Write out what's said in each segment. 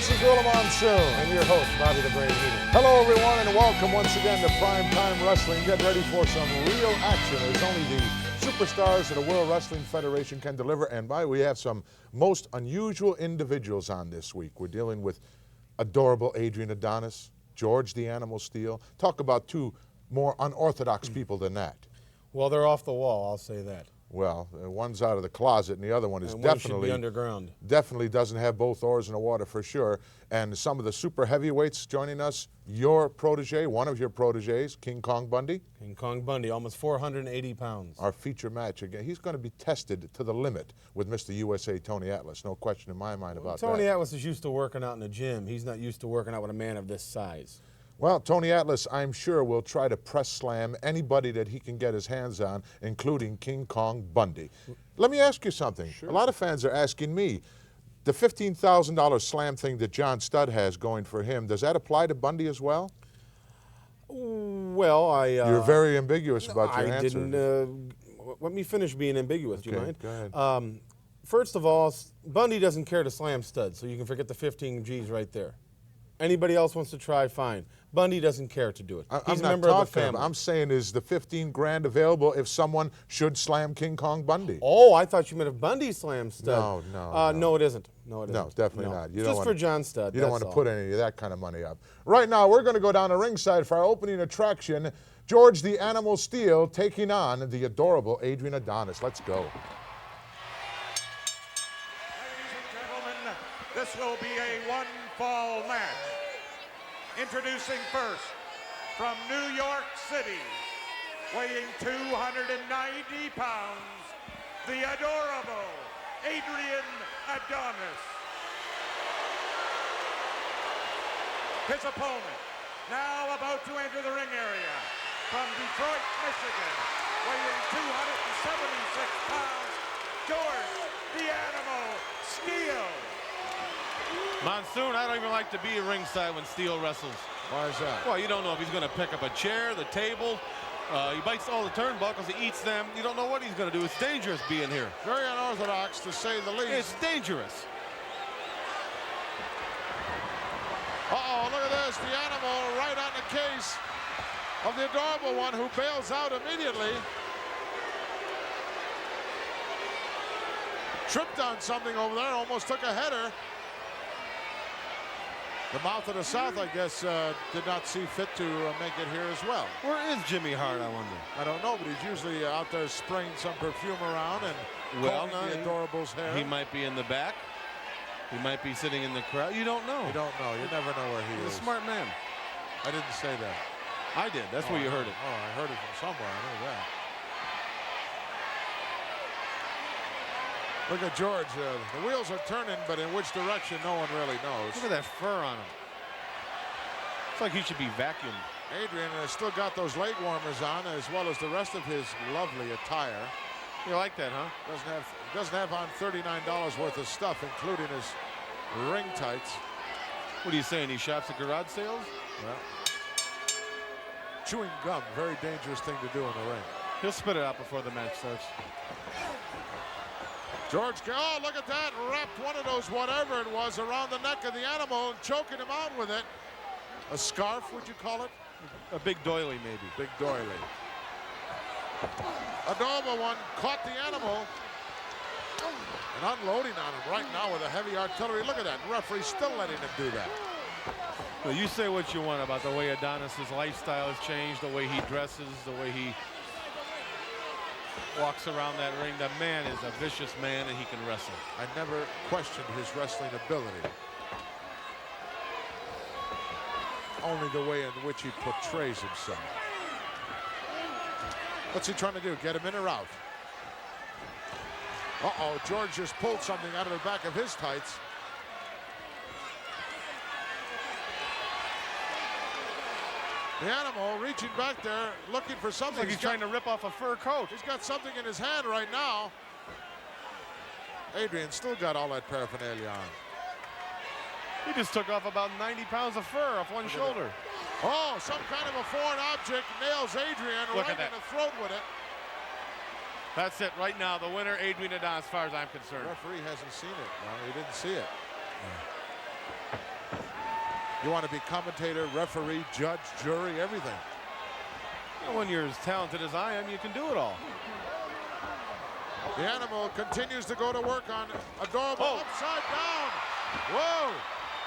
This is Gorilla Monsoon. And your host, Bobby the Brain Heenan. Hello, everyone, and welcome once again to Prime Time Wrestling. Get ready for some real action as only the superstars of the World Wrestling Federation can deliver. And we have some most unusual individuals on this week. We're dealing with adorable Adrian Adonis, George the Animal Steele. Talk about two more unorthodox people than that. Well, they're off the wall, I'll say that. Well, one's out of the closet, and the other one is and definitely one should be underground. Definitely doesn't have both oars in the water for sure. And some of the super heavyweights joining us. Your protege, one of your proteges, King Kong Bundy. King Kong Bundy, almost 480 pounds. Our feature match again. He's going to be tested to the limit with Mr. USA Tony Atlas. No question in my mind about that. Tony Atlas is used to working out in the gym. He's not used to working out with a man of this size. Well, Tony Atlas, I'm sure, will try to press slam anybody that he can get his hands on, including King Kong Bundy. Let me ask you something. Sure. A lot of fans are asking me, the $15,000 slam thing that John Studd has going for him, does that apply to Bundy as well? Well, You're very ambiguous about your answer. Let me finish being ambiguous, do you mind? Go ahead. First of all, Bundy doesn't care to slam Studd, so you can forget the 15 G's right there. Anybody else wants to try, fine. Bundy doesn't care to do it. He's a member of the family. I'm saying, is the 15 grand available if someone should slam King Kong Bundy? Oh, I thought you meant if Bundy slams Studd. No. No, it isn't. No, it isn't. No, definitely not. You Just for John Studd. You don't want to put any of that kind of money up. Right now, we're going to go down to ringside for our opening attraction. George the Animal Steele taking on the adorable Adrian Adonis. Let's go. Ladies and gentlemen, this will be a one-fall match. Introducing first, from New York City, weighing 290 pounds, the adorable Adrian Adonis. His opponent, now about to enter the ring area, from Detroit, Michigan, weighing 276 pounds, George the Animal Steele. Monsoon, I don't even like to be at ringside when Steele wrestles. Why is that? Well, you don't know if he's going to pick up a chair, the table. He bites all the turnbuckles, he eats them. You don't know what he's going to do. It's dangerous being here. Very unorthodox, to say the least. It's dangerous. Uh-oh, look at this. The Animal right on the case of the adorable one who bails out immediately. Tripped on something over there, almost took a header. The Mouth of the South, I guess, did not see fit to make it here as well. Where is Jimmy Hart, I wonder? I don't know, but he's usually out there spraying some perfume around and well, combing the adorable's hair. He might be in the back. He might be sitting in the crowd. You don't know. You don't know. You never know where he is. He's a smart man. I didn't say that. I did. That's where you heard it. Oh, I heard it from somewhere. I know that. Look at George. The wheels are turning, but in which direction, no one really knows. Look at that fur on him. It's like he should be vacuumed. Adrian has still got those leg warmers on, as well as the rest of his lovely attire. You like that, huh? Doesn't have on $39 worth of stuff, including his ring tights. What are you saying? He shops at garage sales? Well, chewing gum, very dangerous thing to do in the ring. He'll spit it out before the match starts. George, oh, look at that. Wrapped one of those, whatever it was, around the neck of the Animal and choking him out with it. A scarf, would you call it? A big doily, maybe. Big doily. Adorable one caught the Animal and unloading on him right now with a heavy artillery. Look at that. Referee still letting him do that. Well, you say what you want about the way Adonis's lifestyle has changed, the way he dresses, the way he walks around that ring. The man is a vicious man, and he can wrestle. I never questioned his wrestling ability. Only the way in which he portrays himself. What's he trying to do? Get him in or out? Uh-oh, George just pulled something out of the back of his tights. The Animal reaching back there, looking for something. Like he's trying to rip off a fur coat. He's got something in his hand right now. Adrian still got all that paraphernalia on. He just took off about 90 pounds of fur off one shoulder. Oh, some kind of a foreign object nails Adrian right in the throat with it. That's it right now. The winner, Adrian Adonis, as far as I'm concerned. The referee hasn't seen it. No, he didn't see it. You want to be commentator, referee, judge, jury, everything. Well, when you're as talented as I am, you can do it all. The Animal continues to go to work on Adorable upside down. Whoa!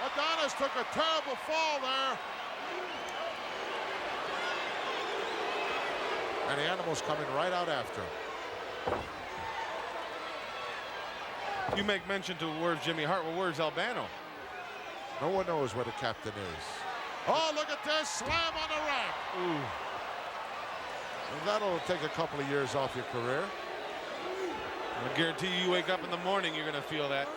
Adonis took a terrible fall there. And the Animal's coming right out after him. You make mention to words Jimmy Hart. Well, where's Albano? No one knows where the captain is. Oh, look at this slam on the ramp. Ooh. And that'll take a couple of years off your career. I guarantee you wake up in the morning, you're going to feel that.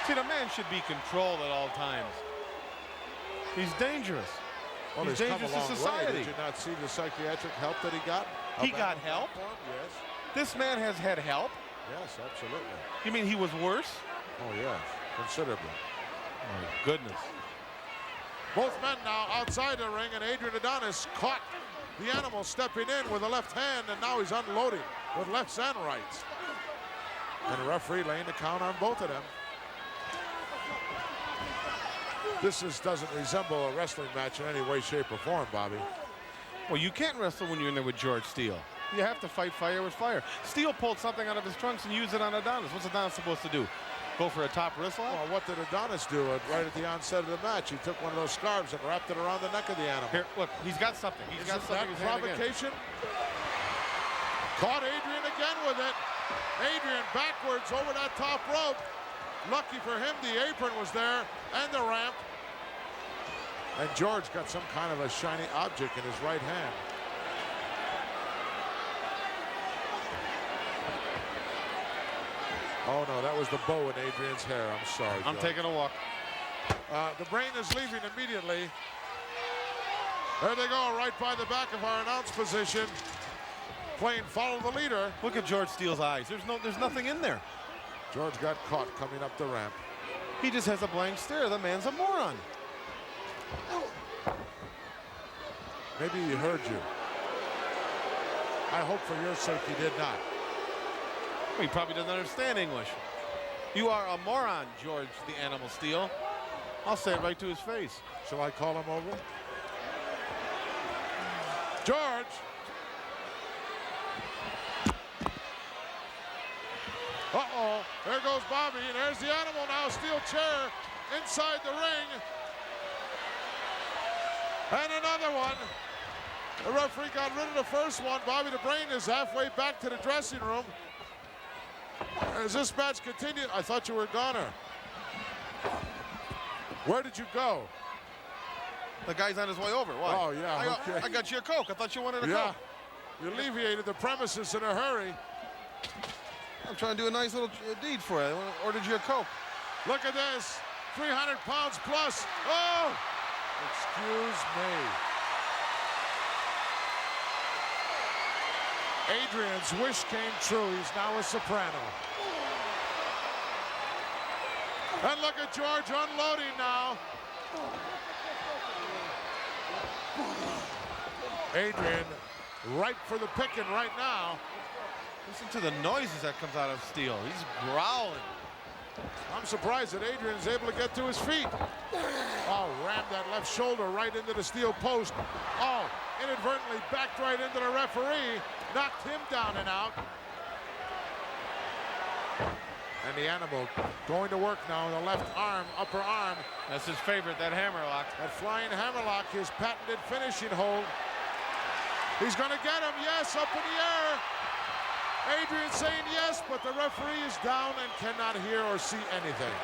See, the man should be controlled at all times. He's dangerous. Well, he's come a dangerous long to society. way. Did you not see the psychiatric help that he got? He got help? Yes. This man has had help? Yes, absolutely. You mean he was worse? Oh, yes, considerably. My goodness. Both men now outside the ring, and Adrian Adonis caught the Animal stepping in with a left hand, and now he's unloading with lefts and rights. And the referee laying the count on both of them. This doesn't resemble a wrestling match in any way, shape, or form, Bobby. Well, you can't wrestle when you're in there with George Steele. You have to fight fire with fire. Steele pulled something out of his trunks and used it on Adonis. What's Adonis supposed to do? Go for a top wrist lock? Well, what did Adonis do right at the onset of the match? He took one of those scarves and wrapped it around the neck of the Animal. Here, look, he's got something. He's got something in his hand again. Provocation? Caught Adrian again with it. Adrian backwards over that top rope. Lucky for him, the apron was there and the ramp. And George got some kind of a shiny object in his right hand. Oh, no, that was the bow in Adrian's hair. I'm sorry, I'm Joe. taking a walk. The brain is leaving immediately. There they go, right by the back of our announce position. Playing follow the leader. Look at George Steele's eyes. There's nothing in there. George got caught coming up the ramp. He just has a blank stare. The man's a moron. Maybe he heard you. I hope for your sake he did not. He probably doesn't understand English. You are a moron, George the Animal Steele. I'll say it right to his face. Shall I call him over? George! Uh-oh, there goes Bobby, and there's the Animal now, steel chair inside the ring. And another one. The referee got rid of the first one. Bobby the Brain is halfway back to the dressing room. As this match continued, I thought you were a goner. Where did you go? The guy's on his way over. Why? Oh, yeah, okay. I got you a Coke. I thought you wanted a Yeah, Coke. you alleviated the premises in a hurry. I'm trying to do a nice little deed for you. I ordered you a Coke. Look at this, 300 pounds plus. Oh, excuse me. Adrian's wish came true. He's now a soprano. And look at George unloading now. Adrian ripe for the picking right now. Listen to the noises that comes out of Steele. He's growling. I'm surprised that Adrian is able to get to his feet. Oh, rammed that left shoulder right into the steel post. Oh, inadvertently backed right into the referee. Knocked him down and out. And the Animal going to work now on the left arm, upper arm. That's his favorite, that hammerlock. That flying hammerlock, his patented finishing hold. He's going to get him, yes, up in the air. Adrian saying yes, but the referee is down and cannot hear or see anything.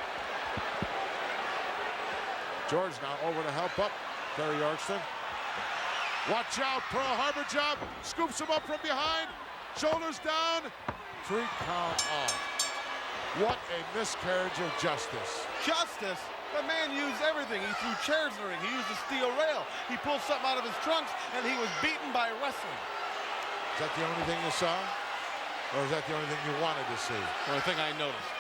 George now over to help up Terry Yorkston. Watch out, Pearl Harbor job. Scoops him up from behind. Shoulders down. 3 count off. What a miscarriage of justice. Justice? The man used everything. He threw chairs in the ring. He used a steel rail. He pulled something out of his trunks, and he was beaten by wrestling. Is that the only thing you saw? Or is that the only thing you wanted to see? The only thing I noticed.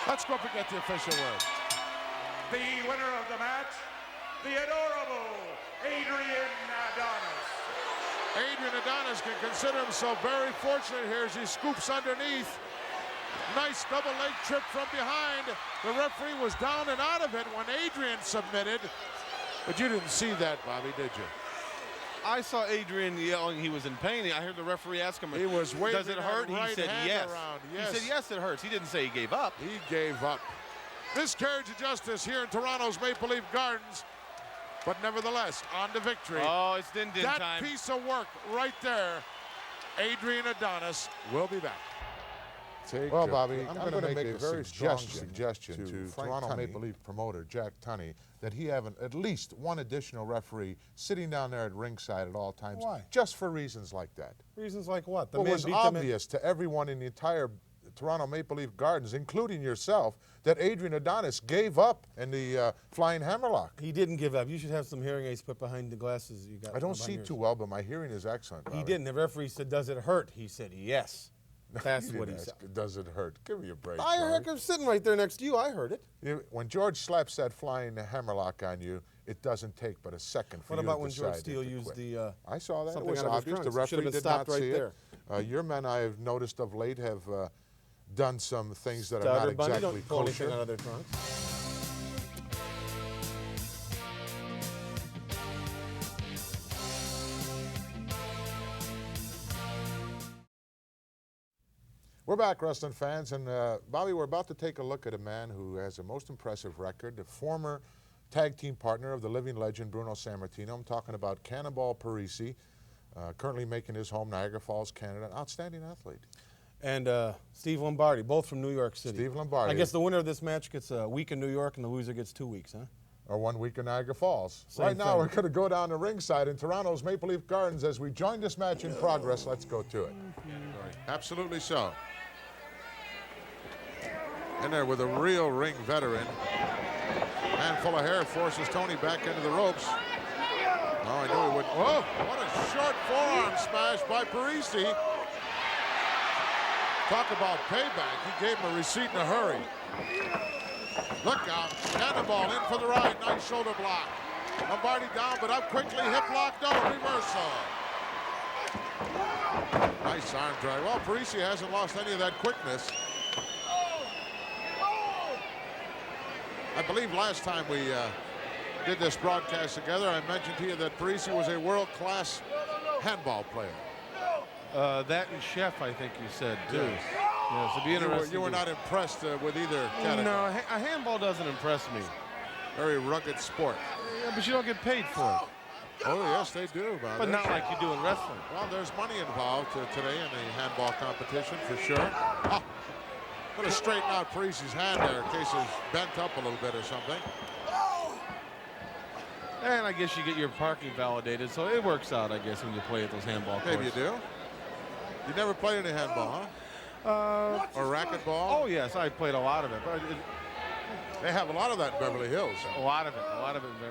Let's go up and get the official word. The winner of the match, the adorable Adrian Adonis. Adrian Adonis can consider himself very fortunate here as he scoops underneath. Nice double leg trip from behind. The referee was down and out of it when Adrian submitted. But you didn't see that, Bobby, did you? I saw Adrian yelling he was in pain. I heard the referee ask him, he was waving does it hurt? Right, he said yes. Around. Yes. He said yes, it hurts. He didn't say he gave up. He gave up. Miscarriage of justice here in Toronto's Maple Leaf Gardens. But nevertheless, on to victory. Oh, it's din-din time. That piece of work right there. Adrian Adonis will be back. Well, Bobby, I'm going to make a very strong suggestion to Toronto Maple Leaf promoter Jack Tunney that he have at least one additional referee sitting down there at ringside at all times. Why? Just for reasons like that. Reasons like what? Well, it was obvious to everyone in the entire Toronto Maple Leaf Gardens, including yourself, that Adrian Adonis gave up in the flying hammerlock. He didn't give up. You should have some hearing aids put behind the glasses you got. I don't see too well, but my hearing is excellent. He didn't. The referee said, does it hurt? He said, yes. That's what he said. Does it hurt? Give me a break. I heard him sitting right there next to you. I heard it. When George slaps that flying hammerlock on you, it doesn't take but a second for you to decide. What about when George Steele used the I saw that. It was out of his obvious. The trunks? referee Should've been did not stopped right see there. it. Your men, I have noticed of late, have done some things that are Stutter not Bundy, exactly don't pull anything kosher. out of their trunks. We're back, wrestling fans, and Bobby, we're about to take a look at a man who has a most impressive record, the former tag team partner of the living legend Bruno Sammartino. I'm talking about Cannonball Parisi, currently making his home Niagara Falls, Canada. An outstanding athlete. And Steve Lombardi, both from New York City. Steve Lombardi. I guess the winner of this match gets a week in New York and the loser gets 2 weeks, huh? Or 1 week in Niagara Falls. Same right now, thing. we're going to go down to ringside in Toronto's Maple Leaf Gardens as we join this match in progress. Let's go to it. Absolutely so. In there with a real ring veteran. Handful of hair forces Tony back into the ropes. Oh, I knew he would. Oh, what a short forearm smash by Parisi. Talk about payback. He gave him a receipt in a hurry. Look out. Cannonball in for the ride. Nice shoulder block. Lombardi down, but up quickly. Hip lock, double reversal. Nice arm drag. Well, Parisi hasn't lost any of that quickness. I believe last time we did this broadcast together, I mentioned to you that Parisi was a world-class handball player. That and Chef, I think you said, too. Yes. Yeah, so be interesting. You were not impressed with either category. No, a handball doesn't impress me. Very rugged sport. Yeah, but you don't get paid for it. Oh, yes, they do. But not like you do in wrestling. Well, there's money involved today in the handball competition, for sure. Oh, going to straighten out Parisi's hand there in case it's bent up a little bit or something. And I guess you get your parking validated, so it works out, I guess, when you play at those handball courts. Maybe you do. You never played any handball, huh? Or racquetball? Oh, yes, I played a lot of it. But They have a lot of that in Beverly Hills. a lot of it.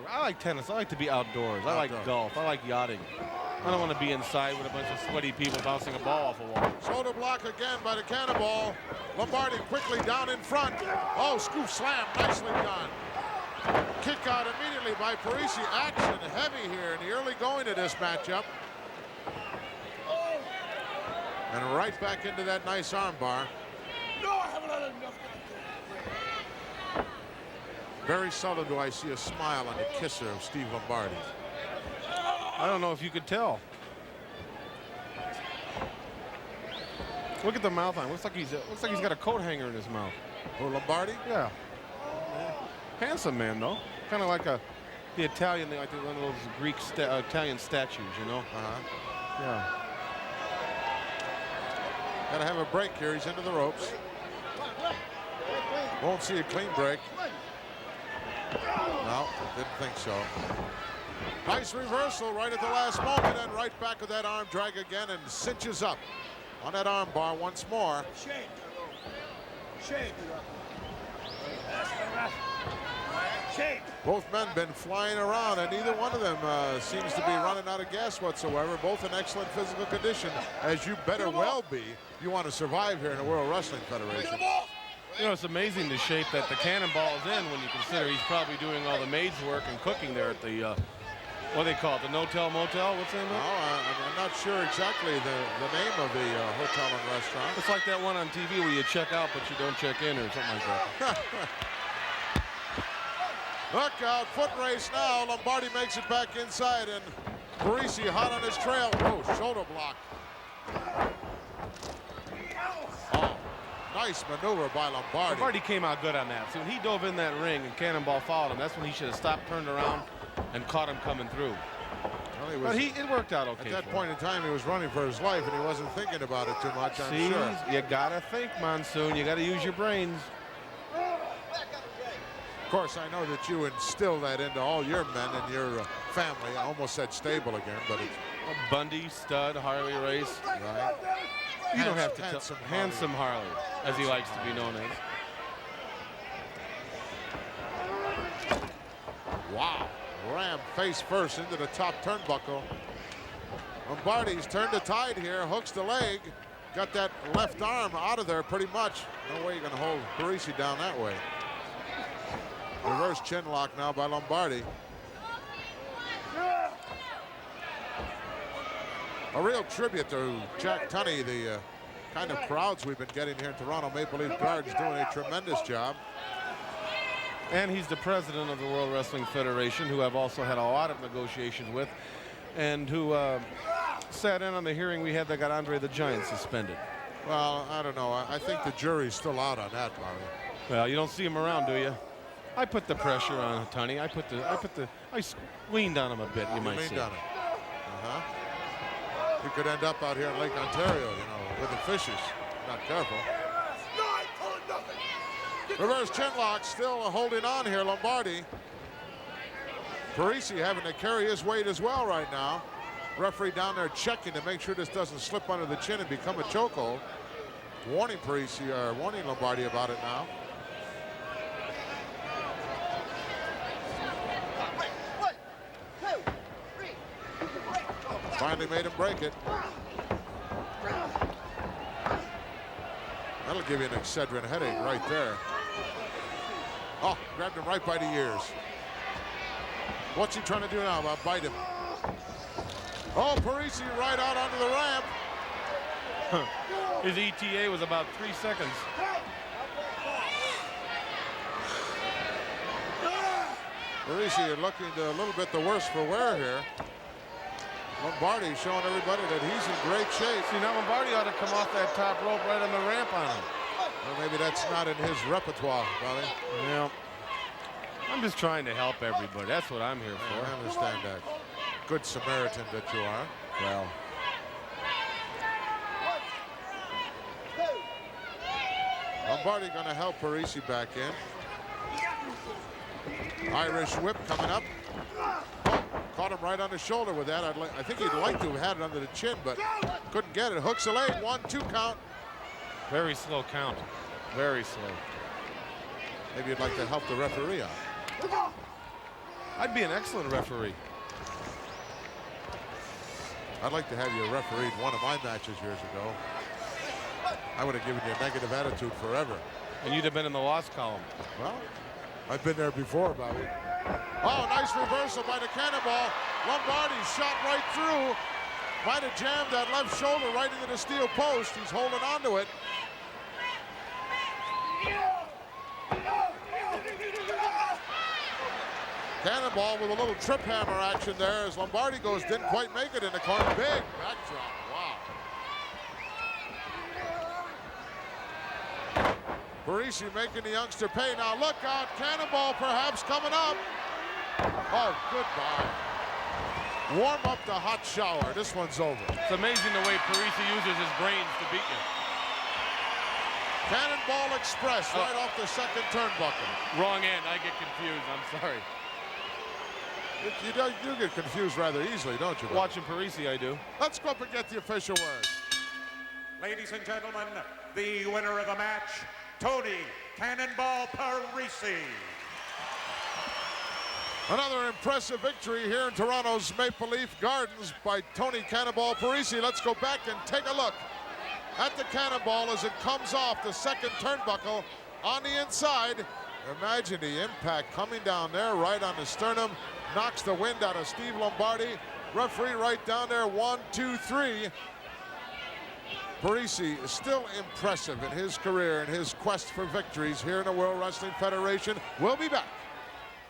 I like tennis. I like to be outdoors. I like golf. I like yachting. I don't want to be inside with a bunch of sweaty people bouncing a ball off a wall. Shoulder block again by the Cannonball. Lombardi quickly down in front. Oh, scoop slam, nicely done. Kick out immediately by Parisi. Action heavy here in the early going of this matchup. And right back into that nice arm bar. Very seldom do I see a smile on the kisser of Steve Lombardi. I don't know if you could tell. Look at the mouth on him. Looks like he's got a coat hanger in his mouth. Oh, Lombardi? Yeah. Handsome man, though. Kind of like the Italian, like one of those Greek Italian statues, you know? Yeah. Gotta have a break here. He's into the ropes. Won't see a clean break. No, didn't think so. Nice reversal right at the last moment, and right back with that arm drag again, and cinches up on that arm bar once more. Both men been flying around, and neither one of them seems to be running out of gas whatsoever. Both in excellent physical condition, as you better well be. You want to survive here in the World Wrestling Federation. You know, it's amazing the shape that the Cannonball is in when you consider he's probably doing all the maid's work and cooking there at the What do they call it? The No-Tell Motel? What's the name of it? I'm not sure exactly the name of the hotel and restaurant. It's like that one on TV where you check out but you don't check in or something like that. Look out, foot race now. Lombardi makes it back inside, and Parisi hot on his trail. Oh, shoulder block. Oh, nice maneuver by Lombardi. Lombardi came out good on that. So when he dove in that ring and Cannonball followed him, that's when he should have stopped, turned around, and caught him coming through. Well, but it worked out okay. At that point in time, he was running for his life, and he wasn't thinking about it too much, I'm sure. You gotta think, Monsoon. You gotta use your brains. Of course, I know that you instill that into all your men and your family. I almost said stable again, but it's Bundy, stud, Harley race. right. You don't have to tell. Handsome Harley, as he likes to be known as. Wow. Ram face first into the top turnbuckle. Lombardi's turned the tide here, hooks the leg, got that left arm out of there pretty much. No way you're going to hold Parisi down that way. Reverse chin lock now by Lombardi. A real tribute to Jack Tunney, the kind of crowds we've been getting here in Toronto. Maple Leaf Gardens doing a tremendous job. And he's the president of the World Wrestling Federation, who I've also had a lot of negotiations with, and who sat in on the hearing we had that got Andre the Giant suspended. Well, I don't know. I think the jury's still out on that, Bobby. Well, you don't see him around, do you? I put the pressure on Tunney. I leaned on him a bit, you might say. Leaned on him. He could end up out here in Lake Ontario, you know, with the fishes. Not careful. Reverse chin lock, still holding on here, Lombardi. Parisi having to carry his weight as well right now. Referee down there checking to make sure this doesn't slip under the chin and become a chokehold. Warning Parisi, or warning Lombardi about it now. Finally made him break it. That'll give you an Excedrin headache right there. Oh, grabbed him right by the ears. What's he trying to do now? About bite him. Oh, Parisi right out onto the ramp. His ETA was about 3 seconds. Parisi, you're looking a little bit the worse for wear here. Lombardi showing everybody that he's in great shape. See, now Lombardi ought to come off that top rope right on the ramp on him. Well, maybe that's not in his repertoire, Bobby. Yeah. I'm just trying to help everybody. That's what I'm here for. I understand that. Good Samaritan that you are. Well. Lombardi going to help Parisi back in. Irish whip coming up. Oh, caught him right on the shoulder with that. I think he'd like to have had it under the chin, but couldn't get it. Hooks the leg, 1-2 count. Very slow count. Very slow. Maybe you'd like to help the referee out. I'd be an excellent referee. I'd like to have you refereed one of my matches years ago. I would have given you a negative attitude forever. And you'd have been in the loss column. Well, I've been there before, Bobby. Oh, nice reversal by the Cannonball. Lombardi shot right through. Might have jammed that left shoulder right into the steel post. He's holding on to it. Cannonball with a little trip hammer action there as Lombardi goes, didn't quite make it in the corner. Big backdrop, wow. Parisi making the youngster pay. Now look out, Cannonball perhaps coming up. Oh, goodbye. Warm up the hot shower. This one's over. It's amazing the way Parisi uses his brains to beat you. Cannonball Express right off the second turnbuckle. Wrong end. I get confused. I'm sorry. You do get confused rather easily, don't you? Watching Parisi, I do. Let's go up and get the official word. Ladies and gentlemen, the winner of the match, Tony Cannonball Parisi. Another impressive victory here in Toronto's Maple Leaf Gardens by Tony Cannonball Parisi. Let's go back and take a look at the Cannonball as it comes off the second turnbuckle on the inside. Imagine the impact coming down there, right on the sternum, knocks the wind out of Steve Lombardi. Referee right down there, 1, 2, 3. Parisi is still impressive in his career and his quest for victories here in the World Wrestling Federation. We'll be back.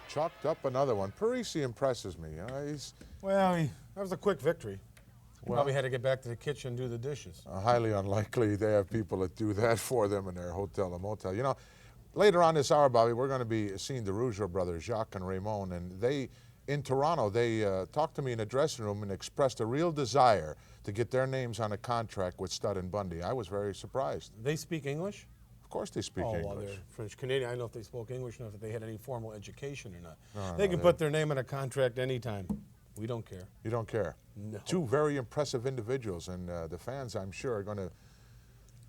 Chalked up another one. Parisi impresses me. Well, that was a quick victory. Well, probably had to get back to the kitchen and do the dishes. Highly unlikely they have people that do that for them in their hotel or motel. You know, later on this hour, Bobby, we're going to be seeing the Rougeau brothers, Jacques and Raymond, and they, in Toronto, they talked to me in the dressing room and expressed a real desire to get their names on a contract with Stud and Bundy. I was very surprised. They speak English? Of course they speak English. Well, they're French Canadian. I don't know if they spoke English enough, if they had any formal education or not. They can put their name on a contract anytime. We don't care. You don't care? No. Two very impressive individuals, and the fans, I'm sure, are going to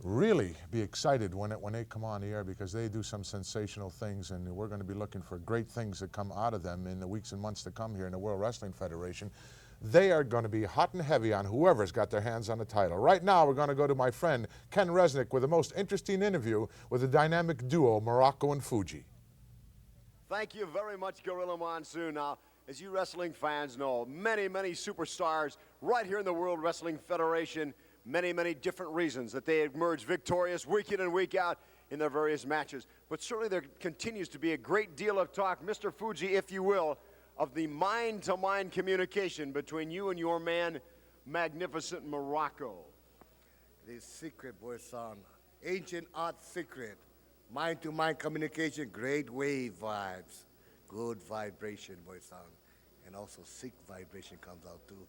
really be excited when they come on the air, because they do some sensational things, and we're going to be looking for great things that come out of them in the weeks and months to come here in the World Wrestling Federation. They are going to be hot and heavy on whoever's got their hands on the title. Right now, we're going to go to my friend Ken Resnick with the most interesting interview with the dynamic duo Muraco and Fuji. Thank you very much, Gorilla Monsoon. Now, as you wrestling fans know, many, many superstars right here in the World Wrestling Federation, many, many different reasons that they emerge victorious week in and week out in their various matches. But certainly there continues to be a great deal of talk, Mr. Fuji, if you will, of the mind-to-mind communication between you and your man, Magnificent Muraco. It is secret, boy, son. Ancient art secret. Mind-to-mind communication, great wave vibes. Good vibration, boy, son. And also sick vibration comes out, too.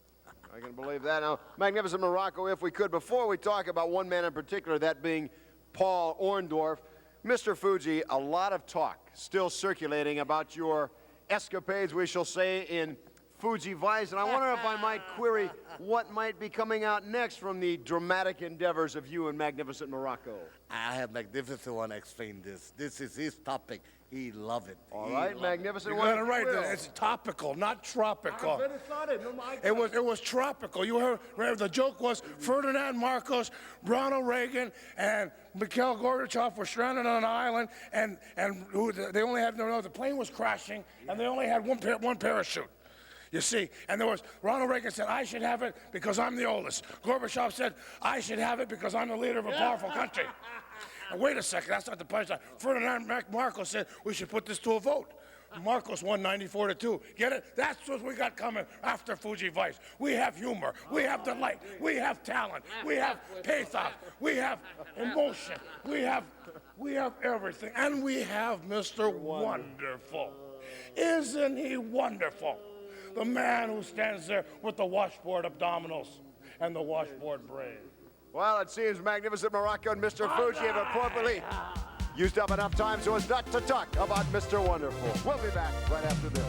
I can believe that. Now, Magnificent Muraco, if we could, before we talk about one man in particular, that being Paul Orndorff, Mr. Fuji, a lot of talk still circulating about your escapades, we shall say, in Fuji Vice, and I wonder if I might query what might be coming out next from the dramatic endeavors of you and Magnificent Muraco. I have Magnificent want to explain this. This is his topic. He love it. All right, Magnificent. You got it right. It's topical, not tropical. I better thought it. No, my It was tropical. You heard, remember, the joke was Ferdinand Marcos, Ronald Reagan, and Mikhail Gorbachev were stranded on an island, and they only had the plane was crashing, and they only had one parachute. You see, and there was, Ronald Reagan said, I should have it because I'm the oldest. Gorbachev said, I should have it because I'm the leader of a powerful country. And wait a second, that's not the punchline. Ferdinand Marcos said, we should put this to a vote. Marcos won 94-2. Get it? That's what we got coming after Fuji Vice. We have humor. We have delight. We have talent. We have pathos. We have emotion. We have everything. And we have Mr. Wonderful. Isn't he wonderful? The man who stands there with the washboard abdominals and the washboard brain. Well, it seems Magnificent Muraco and Mr. Fuji have appropriately used up enough time so as not to talk about Mr. Wonderful. We'll be back right after this.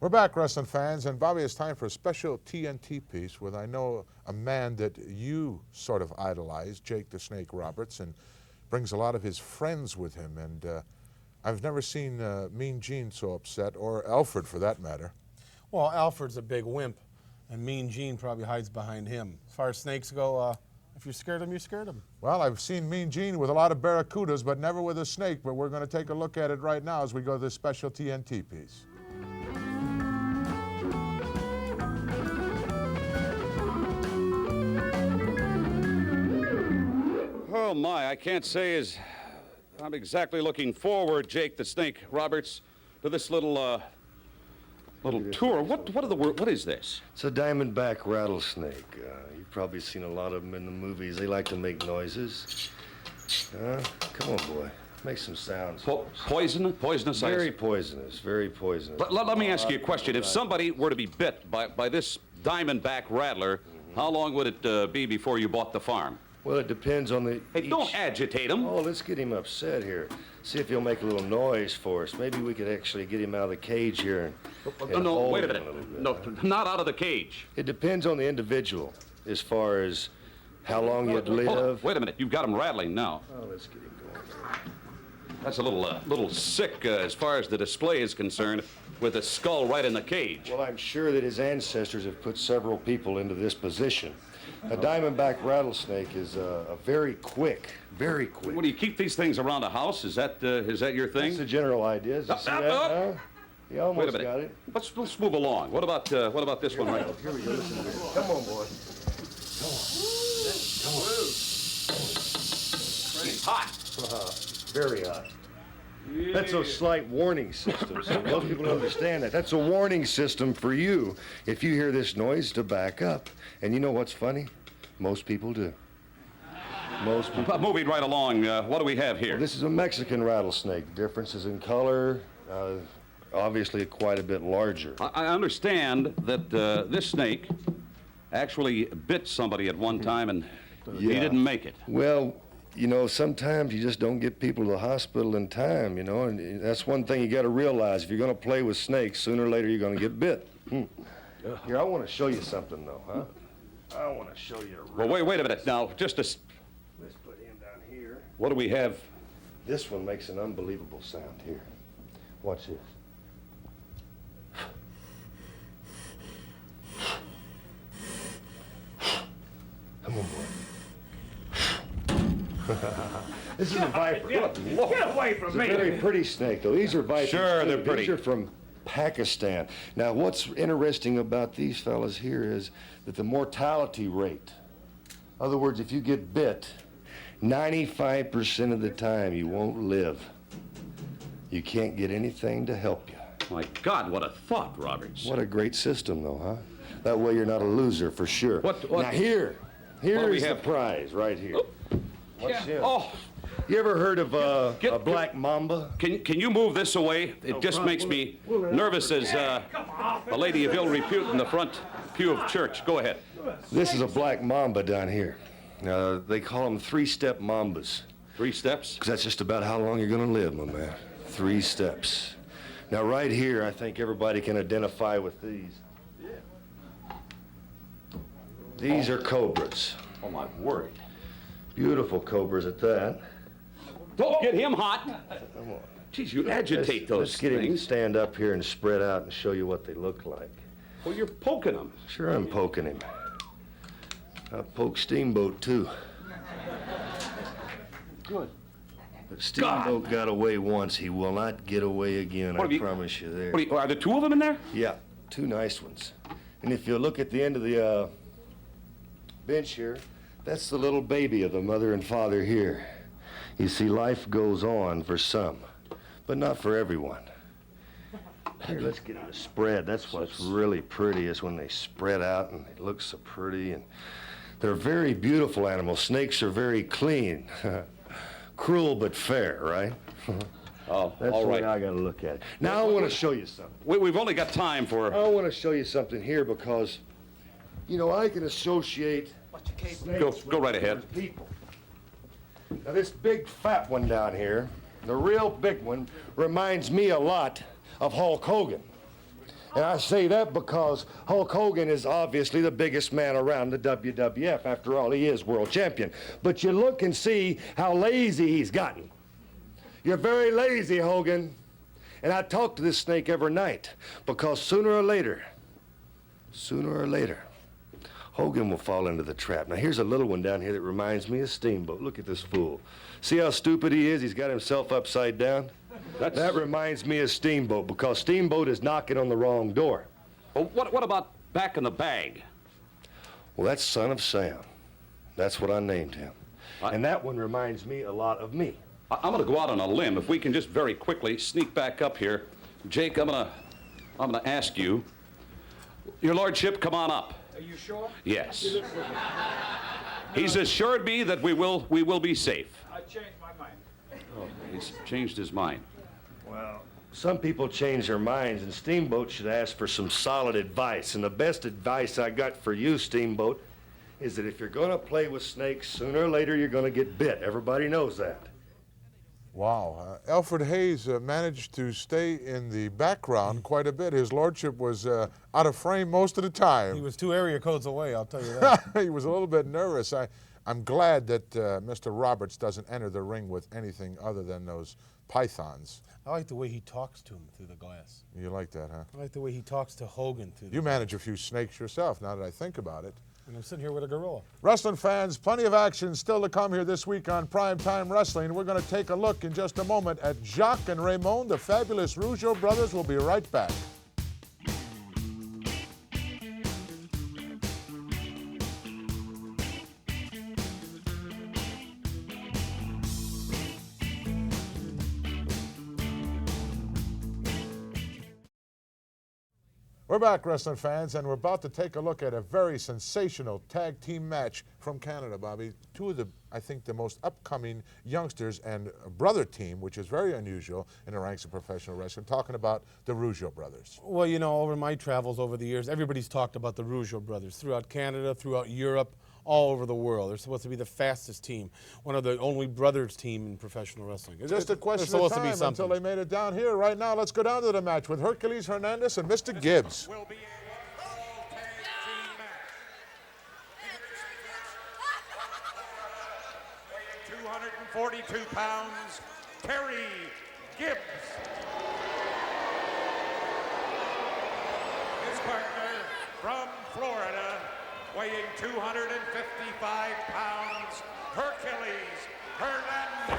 We're back, wrestling fans, and Bobby, it's time for a special TNT piece with, I know, a man that you sort of idolize, Jake the Snake Roberts, and brings a lot of his friends with him. And I've never seen Mean Gene so upset, or Alfred for that matter. Well, Alfred's a big wimp, and Mean Gene probably hides behind him. As far as snakes go, if you're scared of him, you're scared of him. Well, I've seen Mean Gene with a lot of barracudas, but never with a snake, but we're going to take a look at it right now as we go to this special TNT piece. Oh my, I can't say as I'm exactly looking forward, Jake the Snake Roberts, to this little tour. What is this? It's a diamondback rattlesnake. You've probably seen a lot of them in the movies. They like to make noises. Come on, boy. Make some sounds. Poisonous? Very poisonous, very poisonous. Let me ask you a question. If somebody were to be bit by this diamondback rattler, how long would it be before you bought the farm? Well, it depends on the... Hey, don't agitate him. Oh, let's get him upset here. See if he'll make a little noise for us. Maybe we could actually get him out of the cage here and No, hold wait a him minute. little bit. No, not out of the cage. It depends on the individual as far as how long you'd live. Hold on. Wait a minute. You've got him rattling now. Oh, let's get him going. That's a little sick as far as the display is concerned, with the skull right in the cage. Well, I'm sure that his ancestors have put several people into this position. A diamondback rattlesnake is very quick. What, do you keep these things around the house? Is that your thing? That's the general idea. You see that? Huh? You almost Wait a minute. got it. Let's move along. What about this one right Here we go. Listen to this. Come on, boy. It's hot. Very hot. That's a slight warning system. So most people don't understand that. That's a warning system for you if you hear this noise to back up. And you know what's funny? Most people do. Most people. Moving right along, what do we have here? Well, this is a Mexican rattlesnake. Differences in color, obviously quite a bit larger. I understand that this snake actually bit somebody at one time and he didn't make it. Well, you know, sometimes you just don't get people to the hospital in time, you know, and that's one thing you got to realize. If you're going to play with snakes, sooner or later you're going to get bit. Here, I want to show you something, though, huh? I want to show you a Well, wait a minute now. Let's put him down here. What do we have? This one makes an unbelievable sound here. Watch this. Come on, boy. This is a viper. Get away from me. It's a very pretty snake, though. These are vipers. Sure, they're pretty. These are from Pakistan. Now, what's interesting about these fellas here is that the mortality rate, in other words, if you get bit, 95% of the time you won't live. You can't get anything to help you. My God, what a thought, Roberts. What a great system, though, huh? That way you're not a loser, for sure. What? Now, here's the prize right here. What's this? Oh. You ever heard of a black mamba? Can you move this away? It just makes me nervous as a lady of ill repute in the front pew of church. Go ahead. This is a black mamba down here. They call them three-step mambas. 3 steps? Because that's just about how long you're going to live, my man. 3 steps. Now, right here, I think everybody can identify with these. These are cobras. Oh, my word. Beautiful cobras at that. Don't get him hot. Come on. Geez, you agitate those Let's get him to things. stand up here and spread out and show you what they look like. Well, you're poking them. Sure, I'm poking him. I poke Steamboat, too. Good. But Steamboat got away once. He will not get away again, I promise you there. Are there 2 of them in there? Yeah, 2 nice ones. And if you look at the end of the bench here, that's the little baby of the mother and father here. You see, life goes on for some, but not for everyone. Here, let's get them to spread. That's what's really pretty is when they spread out and they look so pretty. And they're very beautiful animals. Snakes are very clean. Cruel but fair, right? Oh, That's all the way right. I got to look at it. Now I want to show you something. We've only got time for... I want to show you something here because, you know, I can associate snakes Go right ahead. with people. Now this big fat one down here, the real big one, reminds me a lot of Hulk Hogan. And I say that because Hulk Hogan is obviously the biggest man around the WWF. After all, he is world champion. But you look and see how lazy he's gotten. You're very lazy, Hogan. And I talk to this snake every night because sooner or later, Hogan will fall into the trap. Now, here's a little one down here that reminds me of Steamboat. Look at this fool. See how stupid he is? He's got himself upside down. That reminds me of Steamboat because Steamboat is knocking on the wrong door. Well, what about back in the bag? Well, that's Son of Sam. That's what I named him. And that one reminds me a lot of me. I'm going to go out on a limb. If we can just very quickly sneak back up here. Jake, I'm gonna ask you. Your lordship, come on up. Are you sure? Yes. He's assured me that we will be safe. I changed my mind. Oh, he's changed his mind. Well, some people change their minds, and Steamboat should ask for some solid advice. And the best advice I got for you, Steamboat, is that if you're going to play with snakes, sooner or later you're going to get bit. Everybody knows that. Wow. Alfred Hayes managed to stay in the background quite a bit. His lordship was out of frame most of the time. He was 2 area codes away, I'll tell you that. He was a little bit nervous. I'm glad that Mr. Roberts doesn't enter the ring with anything other than those pythons. I like the way he talks to him through the glass. You like that, huh? I like the way he talks to Hogan through the You manage a few snakes yourself, now that I think about it. And I'm sitting here with a gorilla. Wrestling fans, plenty of action still to come here this week on Prime Time Wrestling. We're going to take a look in just a moment at Jacques and Raymond, the fabulous Rougeau brothers. We'll be right back. We're back, wrestling fans, and we're about to take a look at a very sensational tag team match from Canada, Bobby. Two of the, I think, the most upcoming youngsters and a brother team, which is very unusual in the ranks of professional wrestling, talking about the Rougeau brothers. Well, you know, over my travels over the years, everybody's talked about the Rougeau brothers throughout Canada, throughout Europe, all over the world. They're supposed to be the fastest team, one of the only brothers team in professional wrestling. Just a question of time until they made it down here. Right now, let's go down to the match with Hercules Hernandez and Mr. Gibbs. Will be a all tag team match. Weighing 242 pounds, Terry Gibbs. His partner from Florida, weighing 255 pounds, Hercules Hernandez.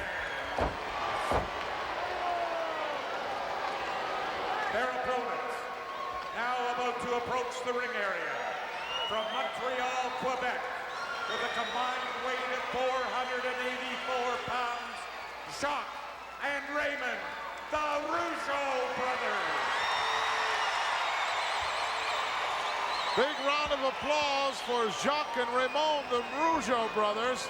Their opponents, now about to approach the ring area, from Montreal, Quebec, with a combined weight of 484 pounds, Jacques and Raymond, the Rougeau brothers. Big round of applause for Jacques and Raymond, the Rougeau brothers.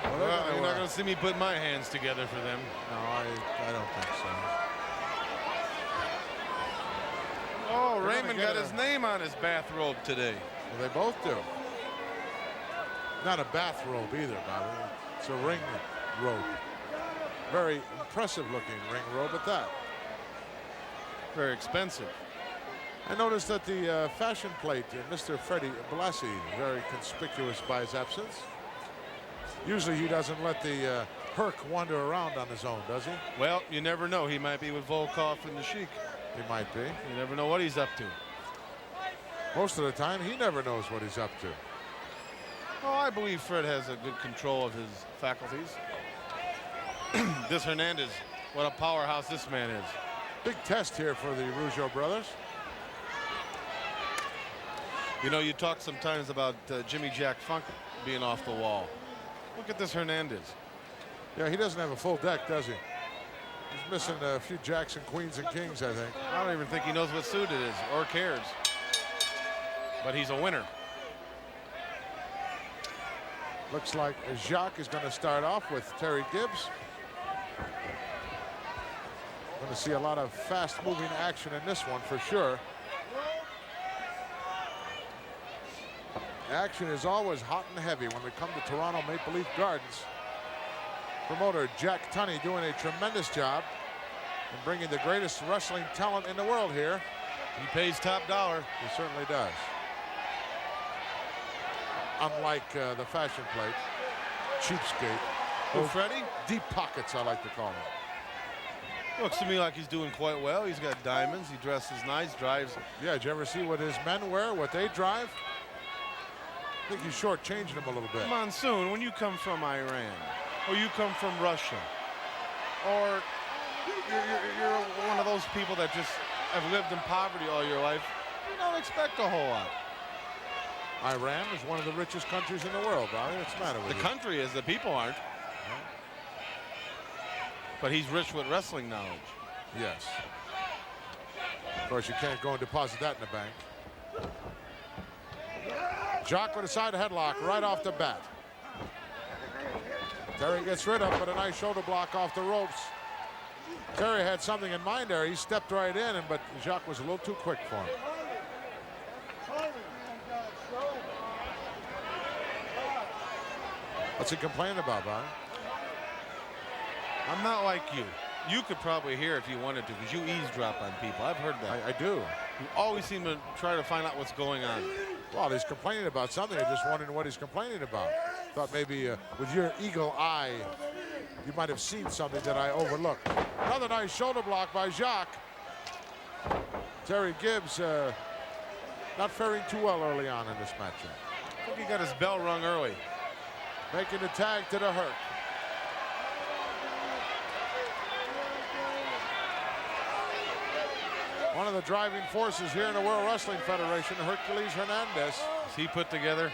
Well, you're not going to see me put my hands together for them. No, I don't think so. Oh, Raymond got his name on his bathrobe today. Well, they both do. Not a bathrobe either, Bobby. It's a ring robe. Very impressive looking ring robe at that. Very expensive. I noticed that the fashion plate, Mr. Freddie Blassie, very conspicuous by his absence. Usually he doesn't let the Herc wander around on his own, does he? Well, you never know. He might be with Volkov and the Sheik. He might be. You never know what he's up to. Most of the time, he never knows what he's up to. Well, I believe Fred has a good control of his faculties. This Hernandez, what a powerhouse this man is. Big test here for the Rougeau brothers. You know, you talk sometimes about Jimmy Jack Funk being off the wall. Look at this Hernandez. Yeah, he doesn't have a full deck, does he? He's missing a few Jacks and Queens and Kings, I think. I don't even think he knows what suit it is or cares. But he's a winner. Looks like Jacques is going to start off with Terry Gibbs. Going to see a lot of fast-moving action in this one for sure. Action is always hot and heavy when we come to Toronto Maple Leaf Gardens. Promoter Jack Tunney doing a tremendous job in bringing the greatest wrestling talent in the world here. He pays top dollar. He certainly does. Unlike the fashion plate, cheapskate. Oh, Freddie? Deep pockets, I like to call him. Looks to me like he's doing quite well. He's got diamonds. He dresses nice, drives. Yeah, did you ever see what his men wear, what they drive? I think he's shortchanging them a little bit. Monsoon, when you come from Iran, or you come from Russia, or you're one of those people that just have lived in poverty all your life, you don't expect a whole lot. Iran is one of the richest countries in the world, Bobby. What's the matter with you? The country is, the people aren't. But he's rich with wrestling knowledge. Yes. Of course, you can't go and deposit that in the bank. Jacques with a side headlock right off the bat. Terry gets rid of it, but a nice shoulder block off the ropes. Terry had something in mind there. He stepped right in, but Jacques was a little too quick for him. What's he complaining about, Brian? I'm not like you. You could probably hear if you wanted to, because you eavesdrop on people. I've heard that. I do. You always seem to try to find out what's going on. Well, he's complaining about something. I'm just wondering what he's complaining about. Thought maybe with your eagle eye you might have seen something that I overlooked. Another nice shoulder block by Jacques. Terry Gibbs not faring too well early on in this matchup. I think he got his bell rung early. Making the tag to the Herc. One of the driving forces here in the World Wrestling Federation, Hercules Hernandez. Is he put together?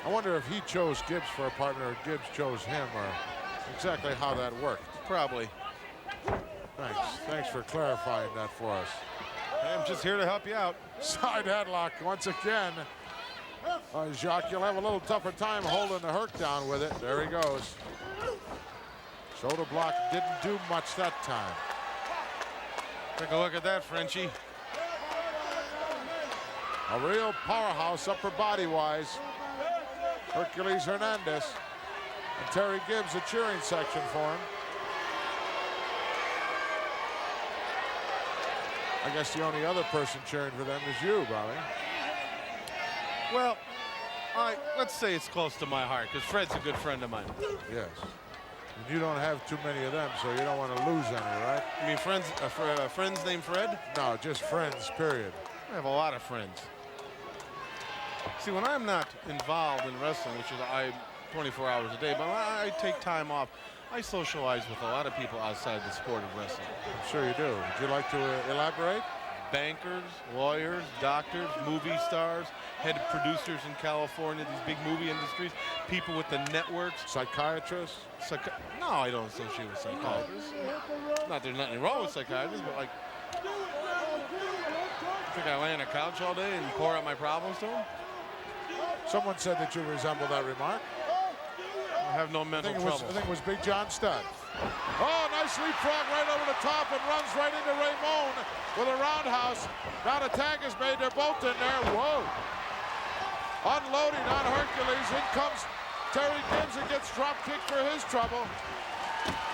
I wonder if he chose Gibbs for a partner or Gibbs chose him, or exactly how that worked. Probably. Thanks for clarifying that for us. I'm just here to help you out. Side headlock once again. Jacques, you'll have a little tougher time holding the Herc down with it. There he goes. Shoulder block didn't do much that time. Take a look at that, Frenchie. A real powerhouse upper body-wise. Hercules Hernandez. And Terry Gibbs, a cheering section for him. I guess the only other person cheering for them is you, Bobby. Well, let's say it's close to my heart, because Fred's a good friend of mine. Yes. And you don't have too many of them, so you don't want to lose any, right? You mean friends named Fred? No, just friends, period. I have a lot of friends. See, when I'm not involved in wrestling, which is 24 hours a day, but when I take time off, I socialize with a lot of people outside the sport of wrestling. I'm sure you do. Would you like to elaborate? Bankers, lawyers, doctors, movie stars, head producers in California, these big movie industries, people with the networks. Psychiatrists? No, I don't associate with psychiatrists. Not there's nothing wrong with psychiatrists, but like, I think I lay on a couch all day and pour out my problems to them. Someone said that you resemble that remark. I have no mental trouble. I think it was Big John Studd. Oh, nice leapfrog right over the top and runs right into Ramon with a roundhouse. Now the tag is made. They're both in there. Whoa. Unloading on Hercules. In comes Terry Gibbs and gets drop kicked for his trouble.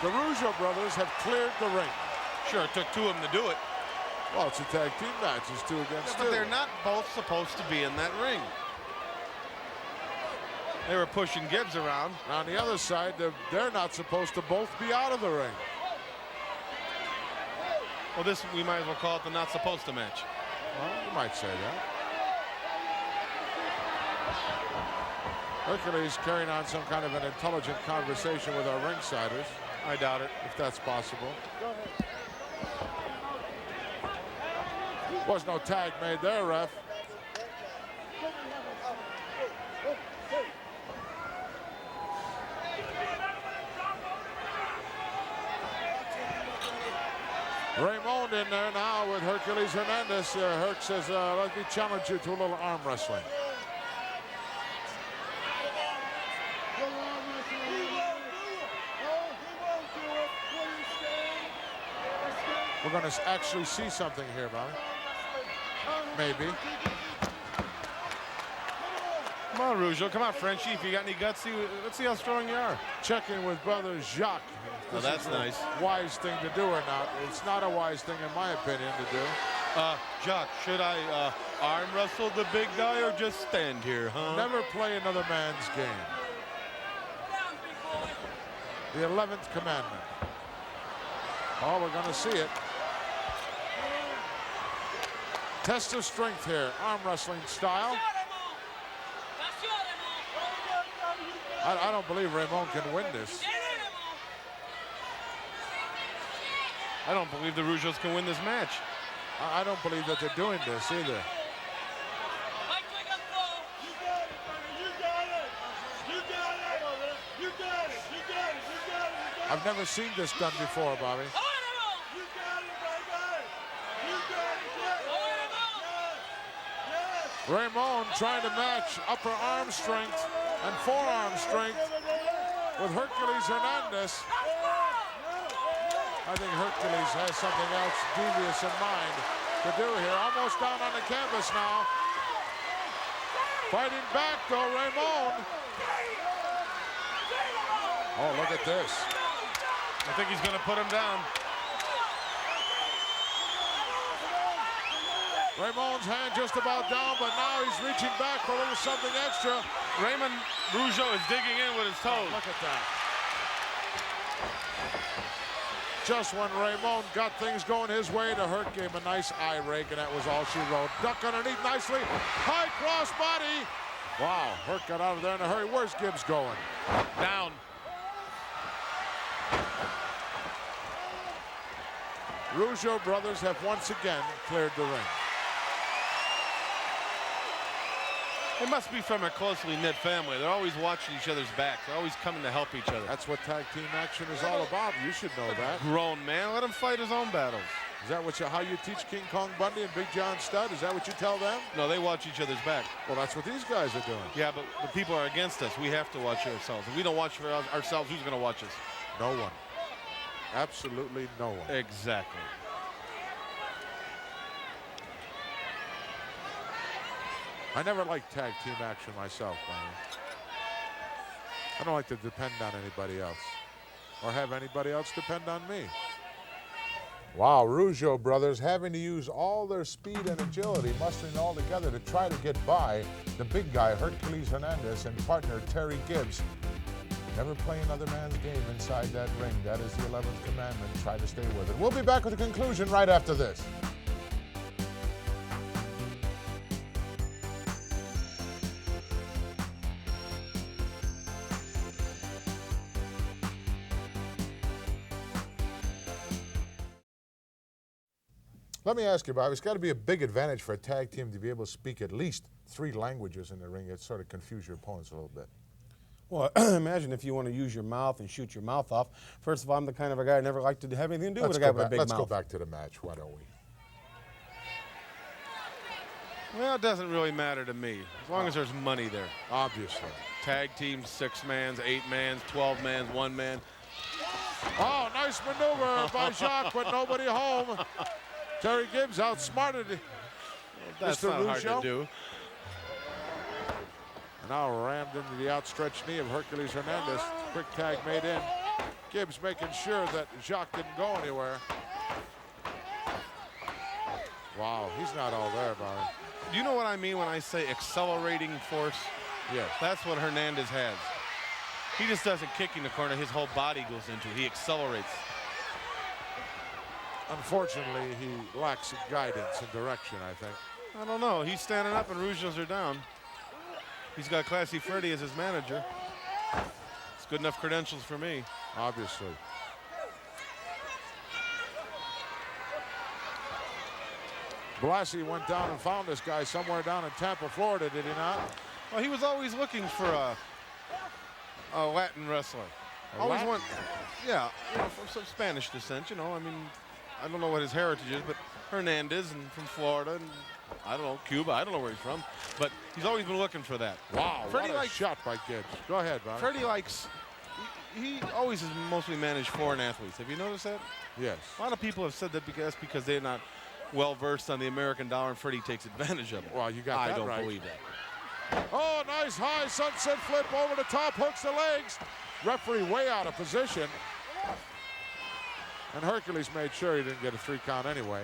The Rougeau brothers have cleared the ring. Sure, it took two of them to do it. Well, it's a tag team match. It's 2 against 2. But they're not both supposed to be in that ring. They were pushing Gibbs around. On the other side, they're not supposed to both be out of the ring. Well, this, we might as well call it the not supposed to match. Well, you might say that. Hercules carrying on some kind of an intelligent conversation with our ringsiders. I doubt it. If that's possible. Was no tag made there, ref. Raymond in there now with Hercules Hernandez. Herc says, let me challenge you to a little arm wrestling. We're going to actually see something here, Bobby. Maybe. Come on, Rougeau. Come on, Frenchie. If you got any guts, let's see how strong you are. Checking with brother Jacques. Oh, that's nice. Wise thing to do or not? It's not a wise thing, in my opinion, to do. Jacques, should I arm wrestle the big guy or just stand here, huh? Never play another man's game. The 11th commandment. Oh, we're going to see it. Test of strength here, arm wrestling style. I don't believe Ramon can win this. I don't believe the Rougeaus can win this match. I don't believe that they're doing this either. I've never seen this done before, Bobby. Ramon trying to match upper arm strength and forearm strength with Hercules Hernandez. I think Hercules has something else devious in mind to do here. Almost down on the canvas now. Fighting back though, Ramon. Oh, look at this. I think he's going to put him down. Ramon's hand just about down, but now he's reaching back for a little something extra. Raymond Rougeau is digging in with his toes. Look at that. Just when Ramon got things going his way, the Hurt gave him a nice eye rake, and that was all she wrote. Duck underneath nicely. High cross body. Wow, Hurt got out of there in a hurry. Where's Gibbs going? Down. Rougeau brothers have once again cleared the ring. They must be from a closely knit family. They're always watching each other's backs. They're always coming to help each other. That's what tag team action is all about. You should know that. Grown man, let him fight his own battles. Is that how you teach King Kong Bundy and Big John Studd? Is that what you tell them? No, they watch each other's back. Well, that's what these guys are doing. Yeah, but the people are against us. We have to watch ourselves. If we don't watch for ourselves, who's going to watch us? No one. Absolutely no one. Exactly. I never liked tag team action myself, Barney. I don't like to depend on anybody else or have anybody else depend on me. Wow, Rougeau brothers having to use all their speed and agility, mustering all together to try to get by the big guy, Hercules Hernandez, and partner Terry Gibbs. Never play another man's game inside that ring. That is the 11th commandment. Try to stay with it. We'll be back with the conclusion right after this. Let me ask you, Bob, it's got to be a big advantage for a tag team to be able to speak at least 3 languages in the ring. It sort of confuse your opponents a little bit. Well, imagine if you want to use your mouth and shoot your mouth off. First of all, I'm the kind of a guy I never like to have anything to do with a guy with a big mouth. Let's go back to the match, why don't we? Well, it doesn't really matter to me, as long as there's money there. Obviously. Tag teams, 6-mans, 8-mans, 12-mans, 1-man. Oh, nice maneuver by Jacques, but nobody home. Terry Gibbs outsmarted That's Mr. not hard Rougeau. to do. And now rammed into the outstretched knee of Hercules Hernandez. Quick tag made in. Gibbs making sure that Jacques didn't go anywhere. Wow, he's not all there, Barry. Do you know what I mean when I say accelerating force? Yes. That's what Hernandez has. He just doesn't kick in the corner. His whole body goes into it. He accelerates. Unfortunately, he lacks guidance and direction, I think. I don't know. He's standing up and Rougeau's are down. He's got Classy Freddie as his manager. It's good enough credentials for me. Obviously. Blassie went down and found this guy somewhere down in Tampa, Florida, did he not? Well, he was always looking for a Latin wrestler. Always went, yeah, you know, from some Spanish descent, you know. I mean, I don't know what his heritage is, but Hernandez and from Florida, and I don't know, Cuba, I don't know where he's from, but he's always been looking for that. Wow, Freddie what a shot by Gibbs. Go ahead, Bob. Freddie likes, he always has mostly managed foreign athletes. Have you noticed that? Yes. A lot of people have said that because they're not well versed on the American dollar, and Freddie takes advantage of it. Well, you got that right. I right. don't believe that. Oh, nice high sunset flip over the top, hooks the legs. Referee way out of position. And Hercules made sure he didn't get a 3 count anyway.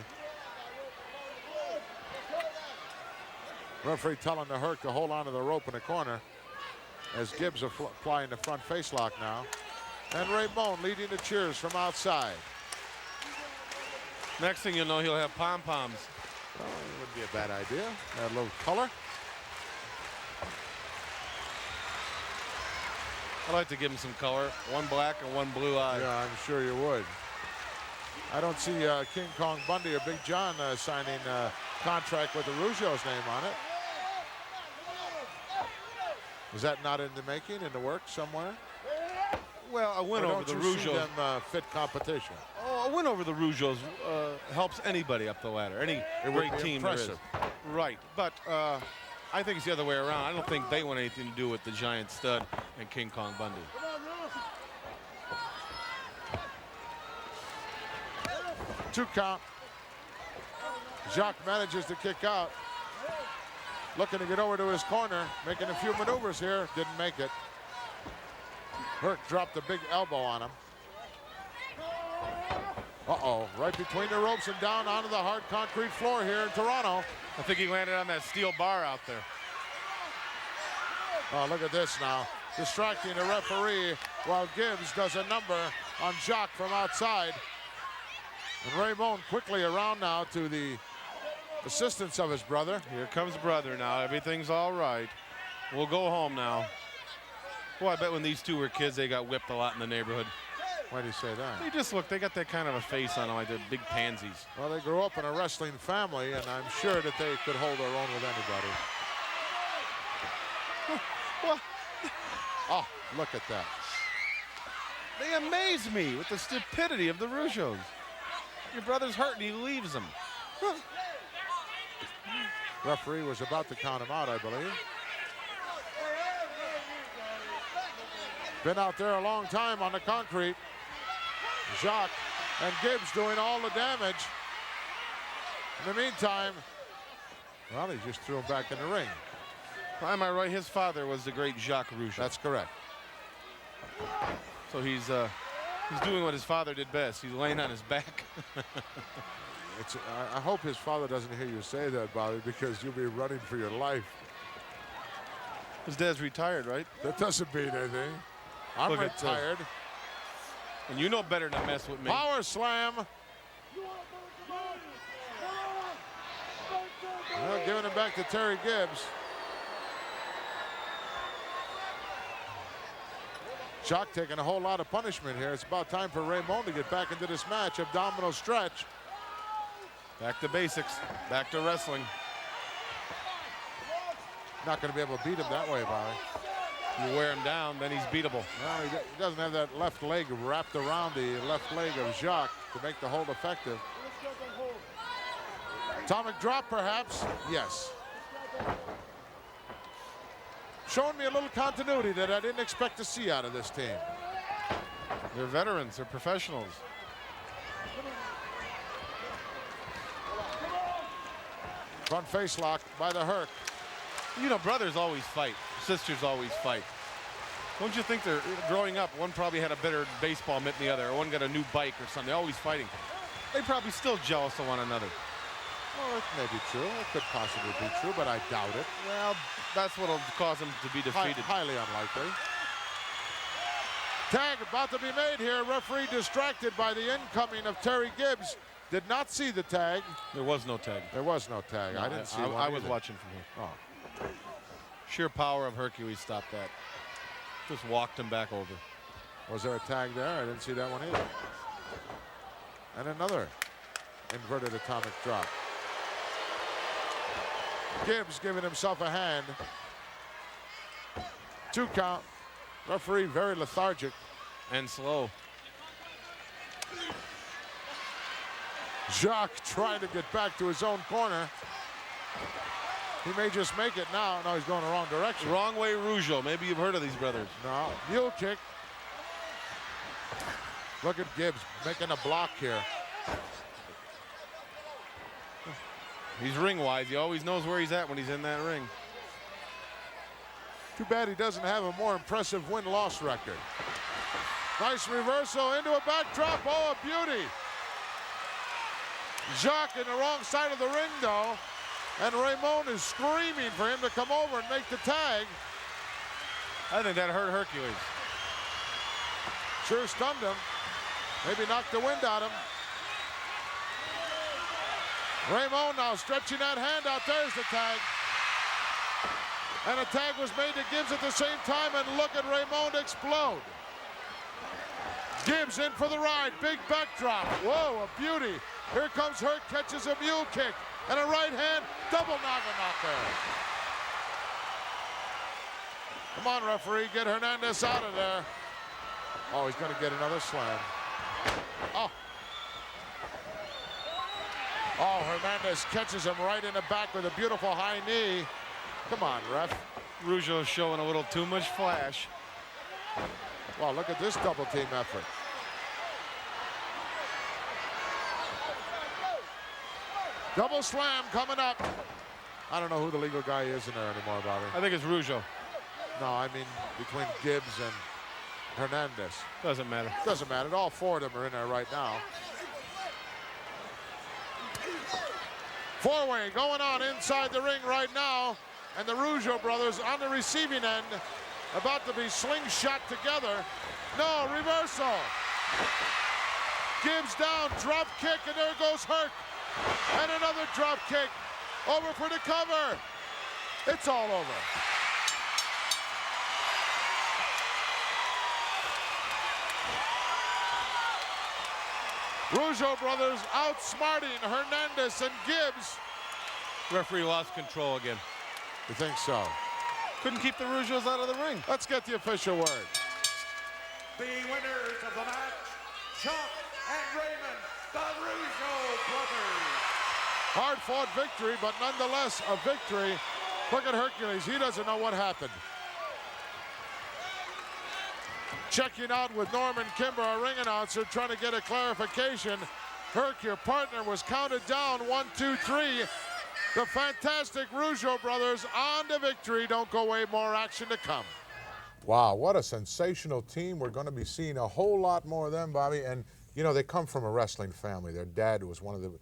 Referee telling the Herc to hold on to the rope in the corner as Gibbs applying the front face lock now. And Ramon leading the cheers from outside. Next thing you'll know, he'll have pom-poms. Well, it wouldn't be a bad idea. Add a little color. I'd like to give him some color. 1 black and 1 blue eye. Yeah, I'm sure you would. I don't see King Kong Bundy or Big John signing a contract with the Rougeau's name on it. Is that not in the making, in the works somewhere? Well, a win over the Rougeaus. See them fit competition? Oh, a win over the Rougeaus helps anybody up the ladder. Any great team impressive. there is. Right, but I think it's the other way around. I don't think they want anything to do with the Giant Stud and King Kong Bundy. 2 count. Jacques manages to kick out. Looking to get over to his corner, making a few maneuvers here, didn't make it. Herc dropped a big elbow on him. Uh-oh, right between the ropes and down onto the hard concrete floor here in Toronto. I think he landed on that steel bar out there. Oh, look at this now. Distracting the referee while Gibbs does a number on Jacques from outside. And Raymond quickly around now to the assistance of his brother. Here comes brother now. Everything's all right. We'll go home now. Boy, I bet when these two were kids, they got whipped a lot in the neighborhood. Why do you say that? They just look, they got that kind of a face on them, like they're big pansies. Well, they grew up in a wrestling family, and I'm sure that they could hold their own with anybody. Well, oh, look at that. They amaze me with the stupidity of the Rougeaus. Your brother's hurt and he leaves him. Referee was about to count him out, I believe. Been out there a long time on the concrete. Jacques and Gibbs doing all the damage. In the meantime, well, he just threw him back in the ring. Am I right? His father was the great Jacques Rougeau. That's correct. So he's doing what his father did best. He's laying on his back. I hope his father doesn't hear you say that, Bobby, because you'll be running for your life. His dad's retired, right? That doesn't mean anything. I'm Look retired. And you know better than to mess with me. Power slam. Well, giving it back to Terry Gibbs. Jacques taking a whole lot of punishment here. It's about time for Raymond to get back into this match. Abdominal stretch. Back to basics. Back to wrestling. Not going to be able to beat him that way, Bobby. You wear him down, then he's beatable. Well, he doesn't have that left leg wrapped around the left leg of Jacques to make the hold effective. Atomic drop, perhaps? Yes. Showing me a little continuity that I didn't expect to see out of this team. They're veterans. They're professionals. Front face lock by the Herc. You know, brothers always fight. Sisters always fight. Don't you think they're growing up? One probably had a better baseball mitt than the other, or one got a new bike or something. They're always fighting. They probably still jealous of one another. Well, it may be true. It could possibly be true, but I doubt it. Well, that's what'll cause them to be defeated. Highly unlikely. Tag about to be made here. Referee distracted by the incoming of Terry Gibbs. Did not see the tag. There was no tag. There was no tag. No, I didn't see one I was either. watching from here. Oh. Sheer power of Hercules stopped that. Just walked him back over. Was there a tag there? I didn't see that one either. And another inverted atomic drop. Gibbs giving himself a hand. 2 count. Referee very lethargic. And slow. Jacques trying to get back to his own corner. He may just make it now. No, he's going the wrong direction. Wrong way, Rougeau. Maybe you've heard of these brothers. No, mule kick. Look at Gibbs making a block here. He's ring-wise. He always knows where he's at when he's in that ring. Too bad he doesn't have a more impressive win-loss record. Nice reversal into a backdrop. Oh, a beauty. Jacques in the wrong side of the ring, though. And Raymond is screaming for him to come over and make the tag. I think that hurt Hercules. Sure stunned him. Maybe knocked the wind out of him. Raymond now stretching that hand out. There's the tag. And a tag was made to Gibbs at the same time, and look at Raymond explode. Gibbs in for the ride. Big backdrop. Whoa, a beauty. Here comes Herc, catches a mule kick. And a right hand, double knocker. Come on, referee, get Hernandez out of there. Oh, he's going to get another slam. Oh. Oh, Hernandez catches him right in the back with a beautiful high knee. Come on, ref. Rougeau showing a little too much flash. Wow, look at this double team effort. Double slam coming up. I don't know who the legal guy is in there anymore, Bobby. I think it's Rougeau. No, I mean between Gibbs and Hernandez. Doesn't matter. Doesn't matter. All 4 of them are in there right now. Four-way going on inside the ring right now. And the Rougeau brothers on the receiving end, about to be slingshot together. No, reversal. Gibbs down, drop kick, and there goes Herc. And another drop kick. Over for the cover. It's all over. Rougeau brothers outsmarting Hernandez and Gibbs. Referee lost control again. You think so? Couldn't keep the Rougeaus out of the ring. Let's get the official word. The winners of the match, Chuck and Raymond, the Rougeau brothers. Hard-fought victory, but nonetheless a victory. Look at Hercules. He doesn't know what happened. Checking out with Norman Kimber, our ring announcer, trying to get a clarification. Herc, your partner, was counted down 1, 2, 3. The fantastic Rougeau brothers on to victory. Don't go away, more action to come. Wow, what a sensational team. We're going to be seeing a whole lot more of them, Bobby. And, you know, they come from a wrestling family. Their dad was one of the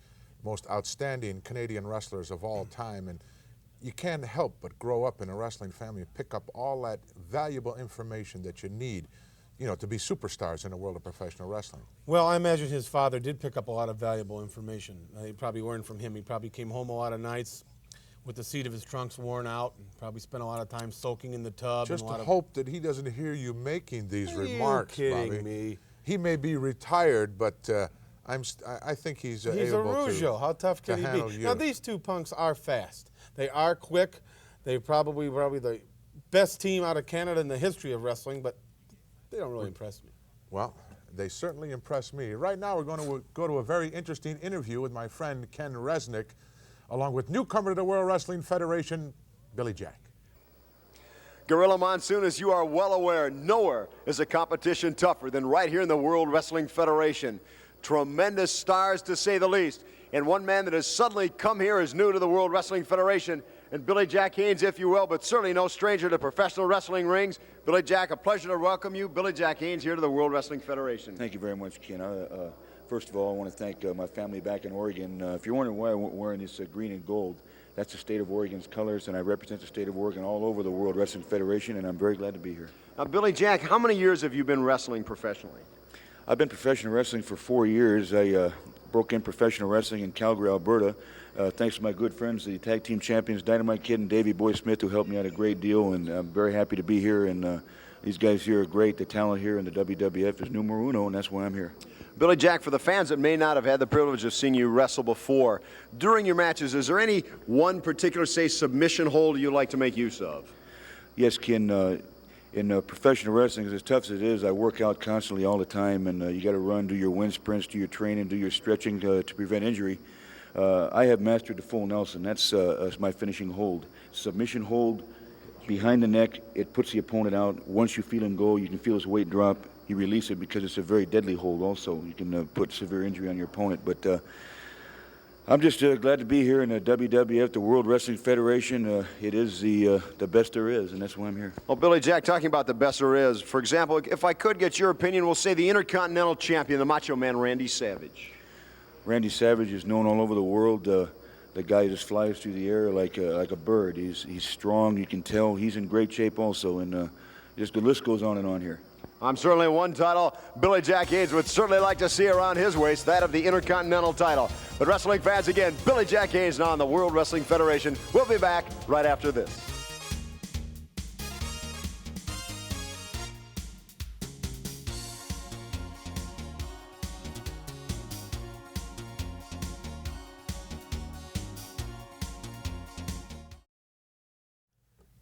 most outstanding Canadian wrestlers of all time. And you can't help but grow up in a wrestling family and pick up all that valuable information that you need, you know, to be superstars in the world of professional wrestling. Well, I imagine his father did pick up a lot of valuable information. He probably learned from him. He probably came home a lot of nights with the seat of his trunks worn out, and probably spent a lot of time soaking in the tub. Just and a lot hope that he doesn't hear you making these remarks, you kidding Bobby. me? He may be retired, but I think he's He's able a Rougeau. How tough can he handle be? you. Now, these two punks are fast. They are quick. They're probably the best team out of Canada in the history of wrestling, but they don't really impress me. Well, they certainly impress me. Right now, we're going to go to a very interesting interview with my friend Ken Resnick, along with newcomer to the World Wrestling Federation, Billy Jack. Gorilla Monsoon, as you are well aware, nowhere is a competition tougher than right here in the World Wrestling Federation. Tremendous stars, to say the least. And one man that has suddenly come here is new to the World Wrestling Federation, and Billy Jack Haynes, if you will, but certainly no stranger to professional wrestling rings. Billy Jack, a pleasure to welcome you. Billy Jack Haynes here to the World Wrestling Federation. Thank you very much, Ken. First of all, I want to thank my family back in Oregon. If you're wondering why I'm wearing this green and gold, that's the state of Oregon's colors, and I represent the state of Oregon all over the World Wrestling Federation, and I'm very glad to be here. Now, Billy Jack, how many years have you been wrestling professionally? I've been professional wrestling for 4 years. I broke in professional wrestling in Calgary, Alberta, thanks to my good friends, the tag team champions, Dynamite Kid and Davey Boy Smith, who helped me out a great deal, and I'm very happy to be here, and these guys here are great. The talent here in the WWF is numero uno, and that's why I'm here. Billy Jack, for the fans that may not have had the privilege of seeing you wrestle before, during your matches, is there any one particular, say, submission hold you like to make use of? Yes, Ken. In professional wrestling, as tough as it is, I work out constantly all the time, and you got to run, do your wind sprints, do your training, do your stretching to prevent injury. I have mastered the full Nelson. That's my finishing hold. Submission hold behind the neck. It puts the opponent out. Once you feel him go, you can feel his weight drop. You release it because it's a very deadly hold also. You can put severe injury on your opponent. But I'm just glad to be here in the WWF, the World Wrestling Federation. It is the best there is, and that's why I'm here. Well, Billy Jack, talking about the best there is, for example, if I could get your opinion, we'll say the Intercontinental Champion, the Macho Man, Randy Savage. Randy Savage is known all over the world. The guy just flies through the air like a bird. He's strong. You can tell he's in great shape also, and just the list goes on and on here. I'm certainly one title Billy Jack Haynes would certainly like to see around his waist, that of the Intercontinental title. But wrestling fans, again, Billy Jack Haynes now on the World Wrestling Federation. We'll be back right after this.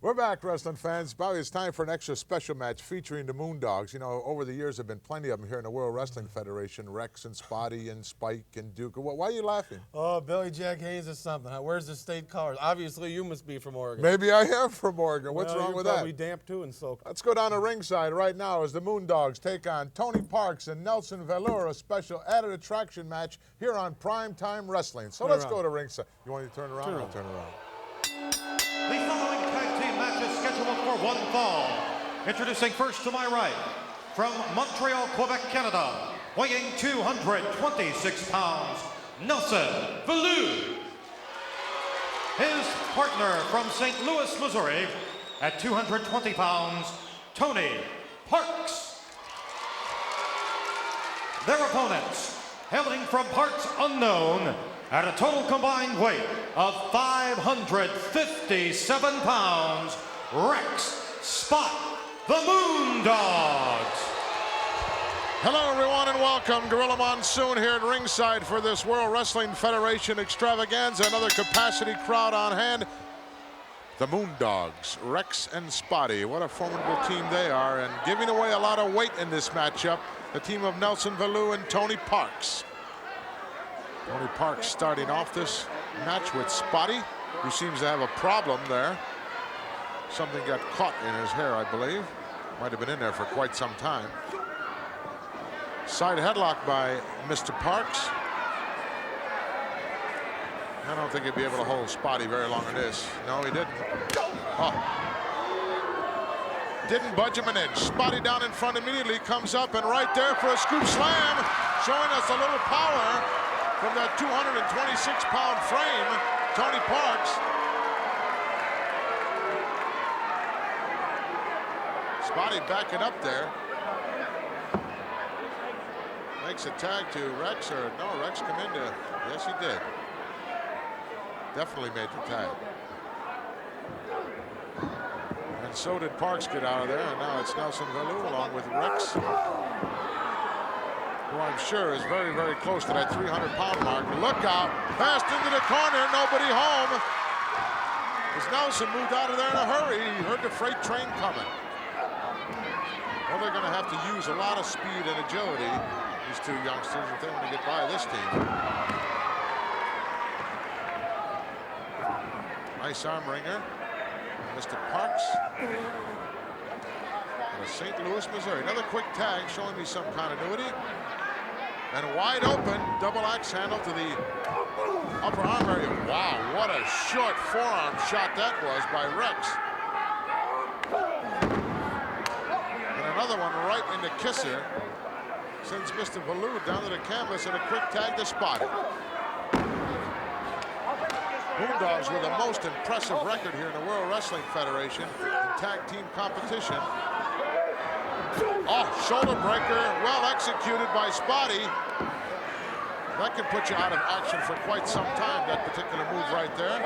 We're back, wrestling fans. Bobby, it's time for an extra special match featuring the Moondogs. You know, over the years, there have been plenty of them here in the World Wrestling Federation. Rex and Spotty and Spike and Duke. Why are you laughing? Oh, Billy Jack Haynes is something. Where's the state colors? Obviously, you must be from Oregon. Maybe I am from Oregon. What's wrong with that? You're probably damp, too, and soaked. Let's go down to ringside right now as the Moondogs take on Tony Parks and Nelson Veilleux, a special added attraction match here on Prime Time Wrestling. So let's go to ringside. You want me to turn around? I'll turn around. The following tag team match is scheduled for one fall. Introducing first to my right, from Montreal, Quebec, Canada, weighing 226 pounds, Nelson Veilleux. his partner from St. Louis, Missouri, at 220 pounds, Tony Parks. Their opponents, hailing from parts unknown, at a total combined weight of 557 pounds, Rex Spot, the Moondogs. Hello, everyone, and welcome. Gorilla Monsoon here at ringside for this World Wrestling Federation extravaganza. Another capacity crowd on hand. The Moondogs, Rex and Spotty. What a formidable team they are, and giving away a lot of weight in this matchup, the team of Nelson Veilleux and Tony Parks. Tony Parks starting off this match with Spotty, who seems to have a problem there. Something got caught in his hair, I believe. Might have been in there for quite some time. Side headlock by Mr. Parks. I don't think he'd be able to hold Spotty very long in this. No, he didn't. Oh. Didn't budge him an inch. Spotty down in front immediately, comes up and right there for a scoop slam, showing us a little power from that 226-pound frame, Tony Parks. Spotty backing up there. Makes a tag to Rex, or no, Rex come into, yes he did. Definitely made the tag. And so did Parks get out of there, and now it's Nelson Veilleux along with Rex, who I'm sure is very, very close to that 300-pound mark. Look out, passed into the corner, nobody home. As Nelson moved out of there in a hurry, he heard the freight train coming. Well, they're gonna have to use a lot of speed and agility, these two youngsters, if they want to get by this team. Nice arm wringer, Mr. Parks. Out of St. Louis, Missouri. Another quick tag showing me some continuity. And wide open, double axe handle to the upper arm area. Wow, what a short forearm shot that was by Rex. And another one right into Kisser. Sends Mr. Veilleux down to the canvas and a quick tag to Spotty. Moondogs with the most impressive record here in the World Wrestling Federation in tag team competition. Oh, shoulder breaker, well executed by Spotty. That can put you out of action for quite some time, that particular move right there.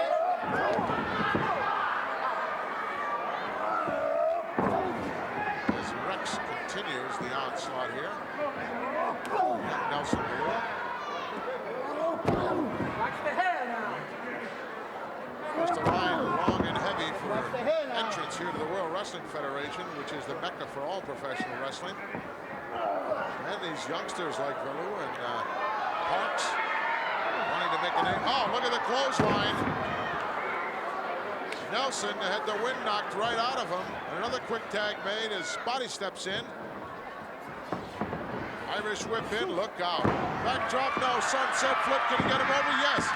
As Rex continues the onslaught here. Nelson Veilleux. Just a line long and heavy for entrance here to the World Wrestling Federation, which is the mecca for all professional wrestling. And these youngsters like Veilleux and Parks wanting to make a name. Oh, look at the clothesline. Nelson had the wind knocked right out of him. And another quick tag made as Spotty steps in. Irish whip in, look out. Backdrop, no, sunset flip, can he get him over? Yes.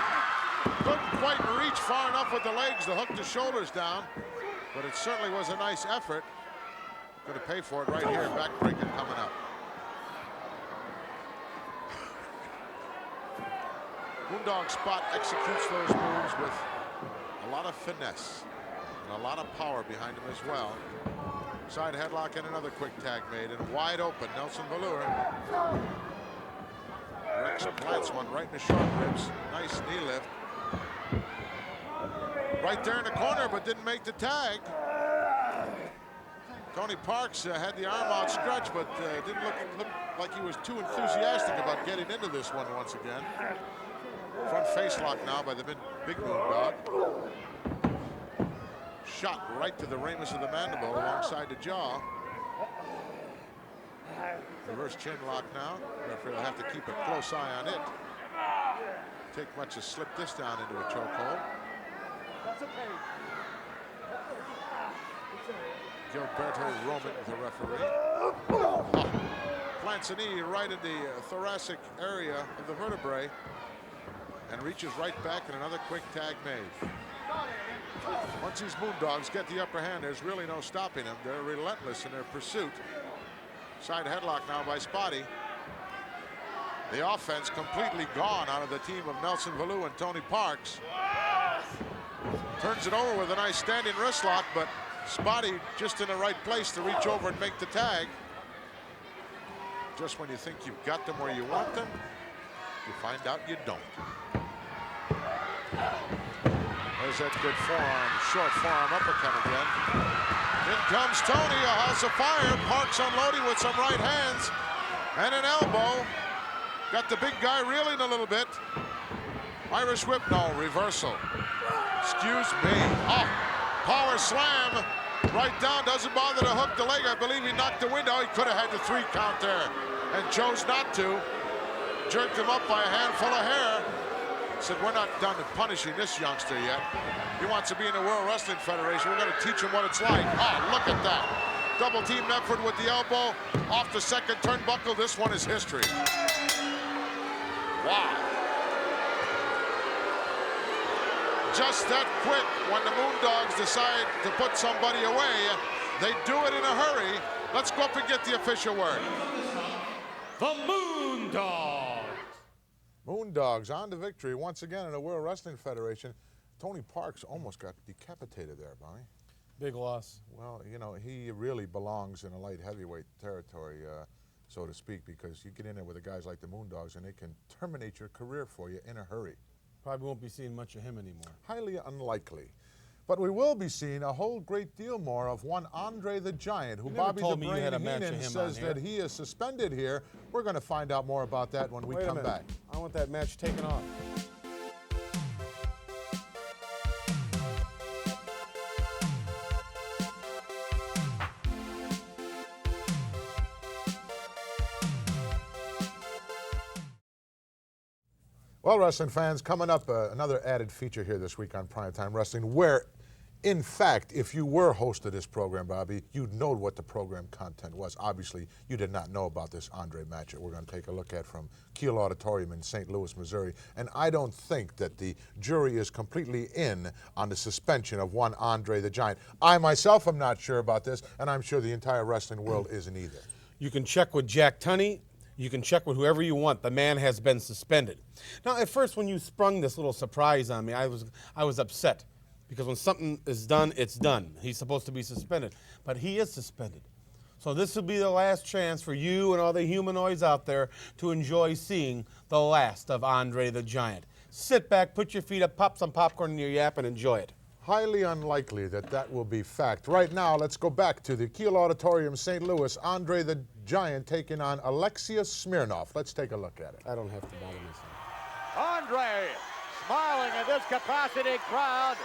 Couldn't quite reach far enough with the legs to hook the shoulders down, but it certainly was a nice effort. Going to pay for it right here, backbreaker coming up. Moondog Spot executes those moves with a lot of finesse and a lot of power behind him as well. Side headlock and another quick tag made, and wide open, Nelson Veilleux. Rex plants one right in the short ribs. Nice knee lift. Right there in the corner, but didn't make the tag. Tony Parks had the arm outstretched, but didn't look like he was too enthusiastic about getting into this one once again. Front face lock now by the big Moondog. Shot right to the ramus of the mandible alongside the jaw. Reverse chin lock now. Referee will have to keep a close eye on it. Take much to slip this down into a chokehold. Gilberto Roman, the referee. Oh, plants a knee right in the thoracic area of the vertebrae and reaches right back, and another quick tag made. Once these Moondogs get the upper hand, there's really no stopping them. They're relentless in their pursuit. Side headlock now by Spotty. The offense completely gone out of the team of Nelson Veilleux and Tony Parks. Turns it over with a nice standing wrist lock, but Spotty just in the right place to reach over and make the tag. Just when you think you've got them where you want them, you find out you don't. There's that good forearm, short forearm uppercut again. In comes Tony, a house of fire. Parks unloading with some right hands and an elbow. Got the big guy reeling a little bit. Irish whip, no, reversal. Excuse me. Oh, power slam. Right down, doesn't bother to hook the leg. I believe he knocked the wind out. He could have had the 3 count there and chose not to. Jerked him up by a handful of hair. Said, we're not done punishing this youngster yet. He wants to be in the World Wrestling Federation. We're going to teach him what it's like. Oh, look at that. Double team effort with the elbow. Off the second turnbuckle. This one is history. Wow. Just that quick, when the Moondogs decide to put somebody away, they do it in a hurry. Let's go up and get the official word. The Moondogs. Moondogs on to victory once again in the World Wrestling Federation. Tony Parks almost got decapitated there, Bonnie. Big loss. Well, you know, he really belongs in a light heavyweight territory, so to speak, because you get in there with the guys like the Moondogs and they can terminate your career for you in a hurry. Probably won't be seeing much of him anymore. Highly unlikely. But we will be seeing a whole great deal more of one Andre the Giant, who Bobby the Brain Heenan says that he is suspended here. We're going to find out more about that when we come back. I want that match taken off. Well, wrestling fans, coming up, another added feature here this week on Primetime Wrestling, where, in fact, if you were host of this program, Bobby, you'd know what the program content was. Obviously, you did not know about this Andre match that we're going to take a look at from Kiel Auditorium in St. Louis, Missouri. And I don't think that the jury is completely in on the suspension of one Andre the Giant. I myself am not sure about this, and I'm sure the entire wrestling world isn't either. You can check with Jack Tunney. You can check with whoever you want. The man has been suspended. Now, at first, when you sprung this little surprise on me, I was upset, because when something is done, it's done. He's supposed to be suspended, but he is suspended. So this will be the last chance for you and all the humanoids out there to enjoy seeing the last of Andre the Giant. Sit back, put your feet up, pop some popcorn in your yap, and enjoy it. Highly unlikely that that will be fact. Right now, let's go back to the Kiel Auditorium, St. Louis. Andre the Giant taking on Alexis Smirnoff. Let's take a look at it. I don't have to bother myself. Andre smiling at this capacity crowd.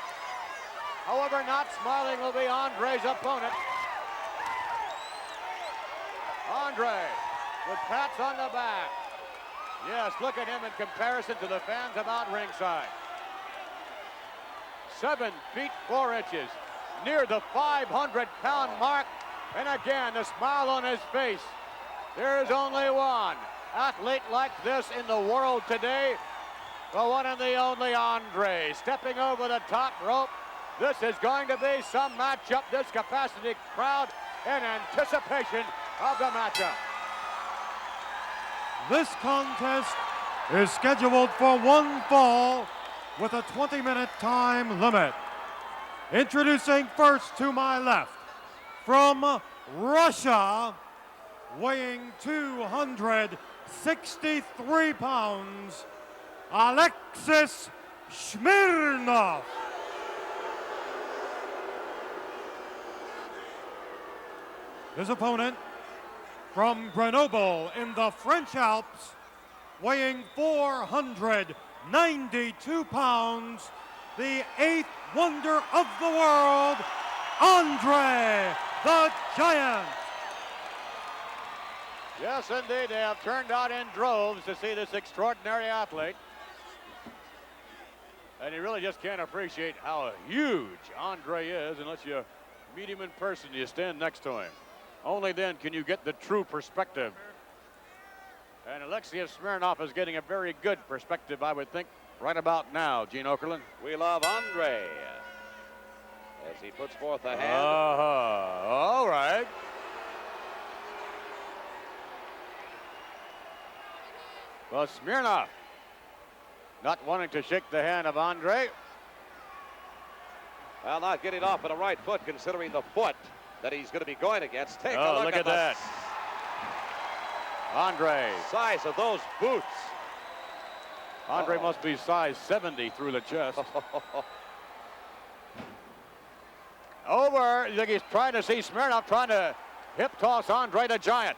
However, not smiling will be Andre's opponent. Andre with pats on the back. Yes, look at him in comparison to the fans about ringside. 7 feet 4 inches, near the 500-pound mark, and again the smile on his face. There is only one athlete like this in the world today, the one and the only Andre, stepping over the top rope. This is going to be some matchup, this capacity crowd in anticipation of the matchup. This contest is scheduled for one fall with a 20-minute time limit. Introducing first to my left, from Russia, weighing 263 pounds, Alexis Smirnoff. His opponent, from Grenoble in the French Alps, weighing 492 pounds, the 8th wonder of the world, Andre the Giant. Yes, indeed, they have turned out in droves to see this extraordinary athlete. And you really just can't appreciate how huge Andre is unless you meet him in person, you stand next to him. Only then can you get the true perspective. And Alexis Smirnoff is getting a very good perspective, I would think, right about now, Gene Okerlund. We love Andre as he puts forth a hand. All right. Well, Smirnoff not wanting to shake the hand of Andre. Well, not getting off on the right foot considering the foot that he's going to be going against. Take a look at that. Andre. Size of those boots. Andre must be size 70 through the chest. Over. Look, he's trying to see Smirnoff trying to hip toss Andre the Giant.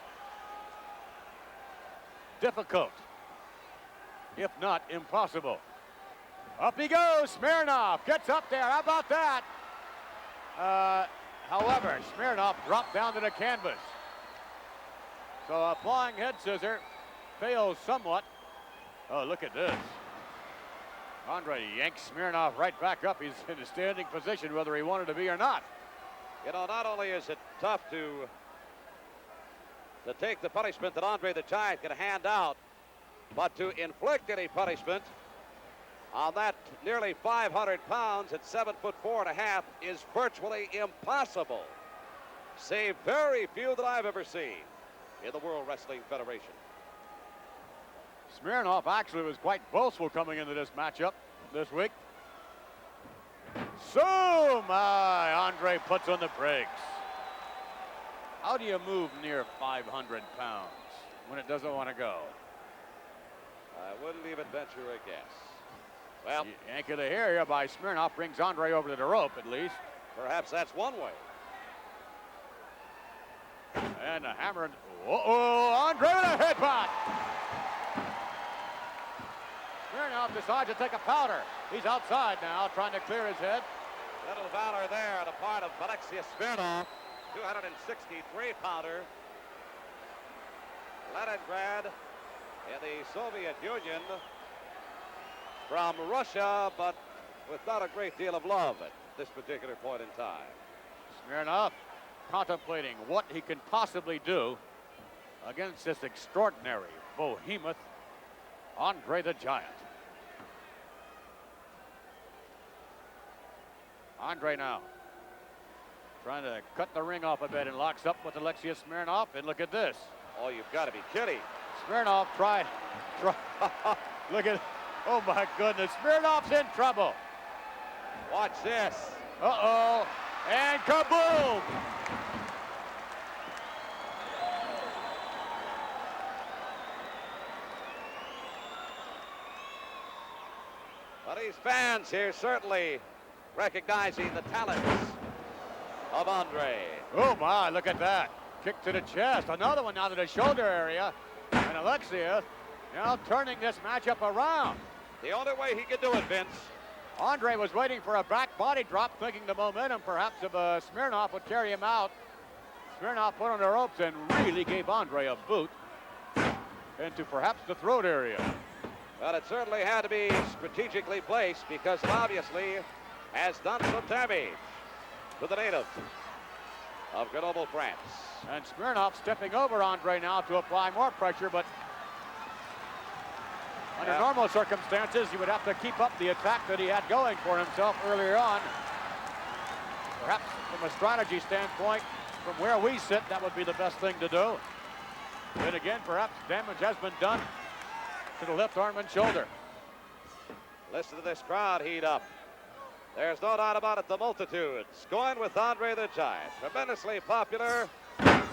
Difficult, if not impossible. Up he goes. Smirnoff gets up there. How about that? However, Smirnoff dropped down to the canvas. So a flying head scissor fails somewhat. Oh, look at this. Andre yanks Smirnoff right back up. He's in a standing position whether he wanted to be or not. You know, not only is it tough to take the punishment that Andre the Giant can hand out, but to inflict any punishment on that nearly 500 pounds at 7'4.5" is virtually impossible. Save very few that I've ever seen in the World Wrestling Federation. Smirnoff actually was quite boastful coming into this matchup this week. So my, Andre puts on the brakes. How do you move near 500 pounds when it doesn't want to go? I wouldn't even venture a guess. Well, yank of the hair here by Smirnoff brings Andre over to the rope at least. Perhaps that's one way. And a hammer. Andre with a headbutt. Smirnoff decides to take a powder. He's outside now, trying to clear his head. Little valor there on the part of Alexis Smirnoff, 263-pounder. Leningrad in the Soviet Union. From Russia, but with not a great deal of love at this particular point in time. Smirnoff contemplating what he can possibly do against this extraordinary behemoth, Andre the Giant. Andre now trying to cut the ring off a bit and locks up with Alexis Smirnoff. And look at this. Oh, you've got to be kidding. Smirnoff tried. Look at, oh my goodness, Smirnoff's in trouble. Watch this. Uh-oh, and kaboom! But these fans here certainly recognizing the talents of Andre. Oh my, look at that. Kick to the chest. Another one now to the shoulder area. And Alexis now turning this matchup around. The only way he could do it, Vince. Andre was waiting for a back body drop, thinking the momentum perhaps of Smirnoff would carry him out. Smirnoff put on the ropes and really gave Andre a boot into perhaps the throat area. Well, it certainly had to be strategically placed because it obviously has done some damage to the native of Grenoble, France. And Smirnoff stepping over Andre now to apply more pressure, but under normal circumstances, he would have to keep up the attack that he had going for himself earlier on. Perhaps from a strategy standpoint, from where we sit, that would be the best thing to do. Then again, perhaps damage has been done to the left arm and shoulder. Listen to this crowd heat up. There's no doubt about it, the multitudes going with Andre the Giant. Tremendously popular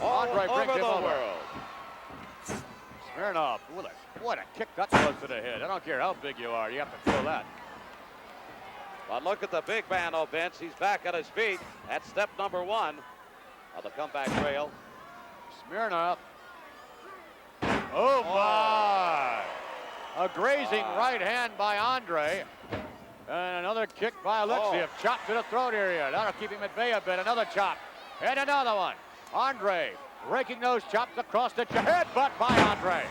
all over the world. Smirnoff, what a kick that was to the head. I don't care how big you are, you have to feel that. But look at the big man, oh Vince. He's back at his feet. That's step number one of the comeback trail. Smirnoff. Oh my! A grazing right hand by Andre. And another kick by Alexis. Chop to the throat area. That'll keep him at bay a bit. Another chop. And another one. Andre raking those chops across the headbutt by Andre.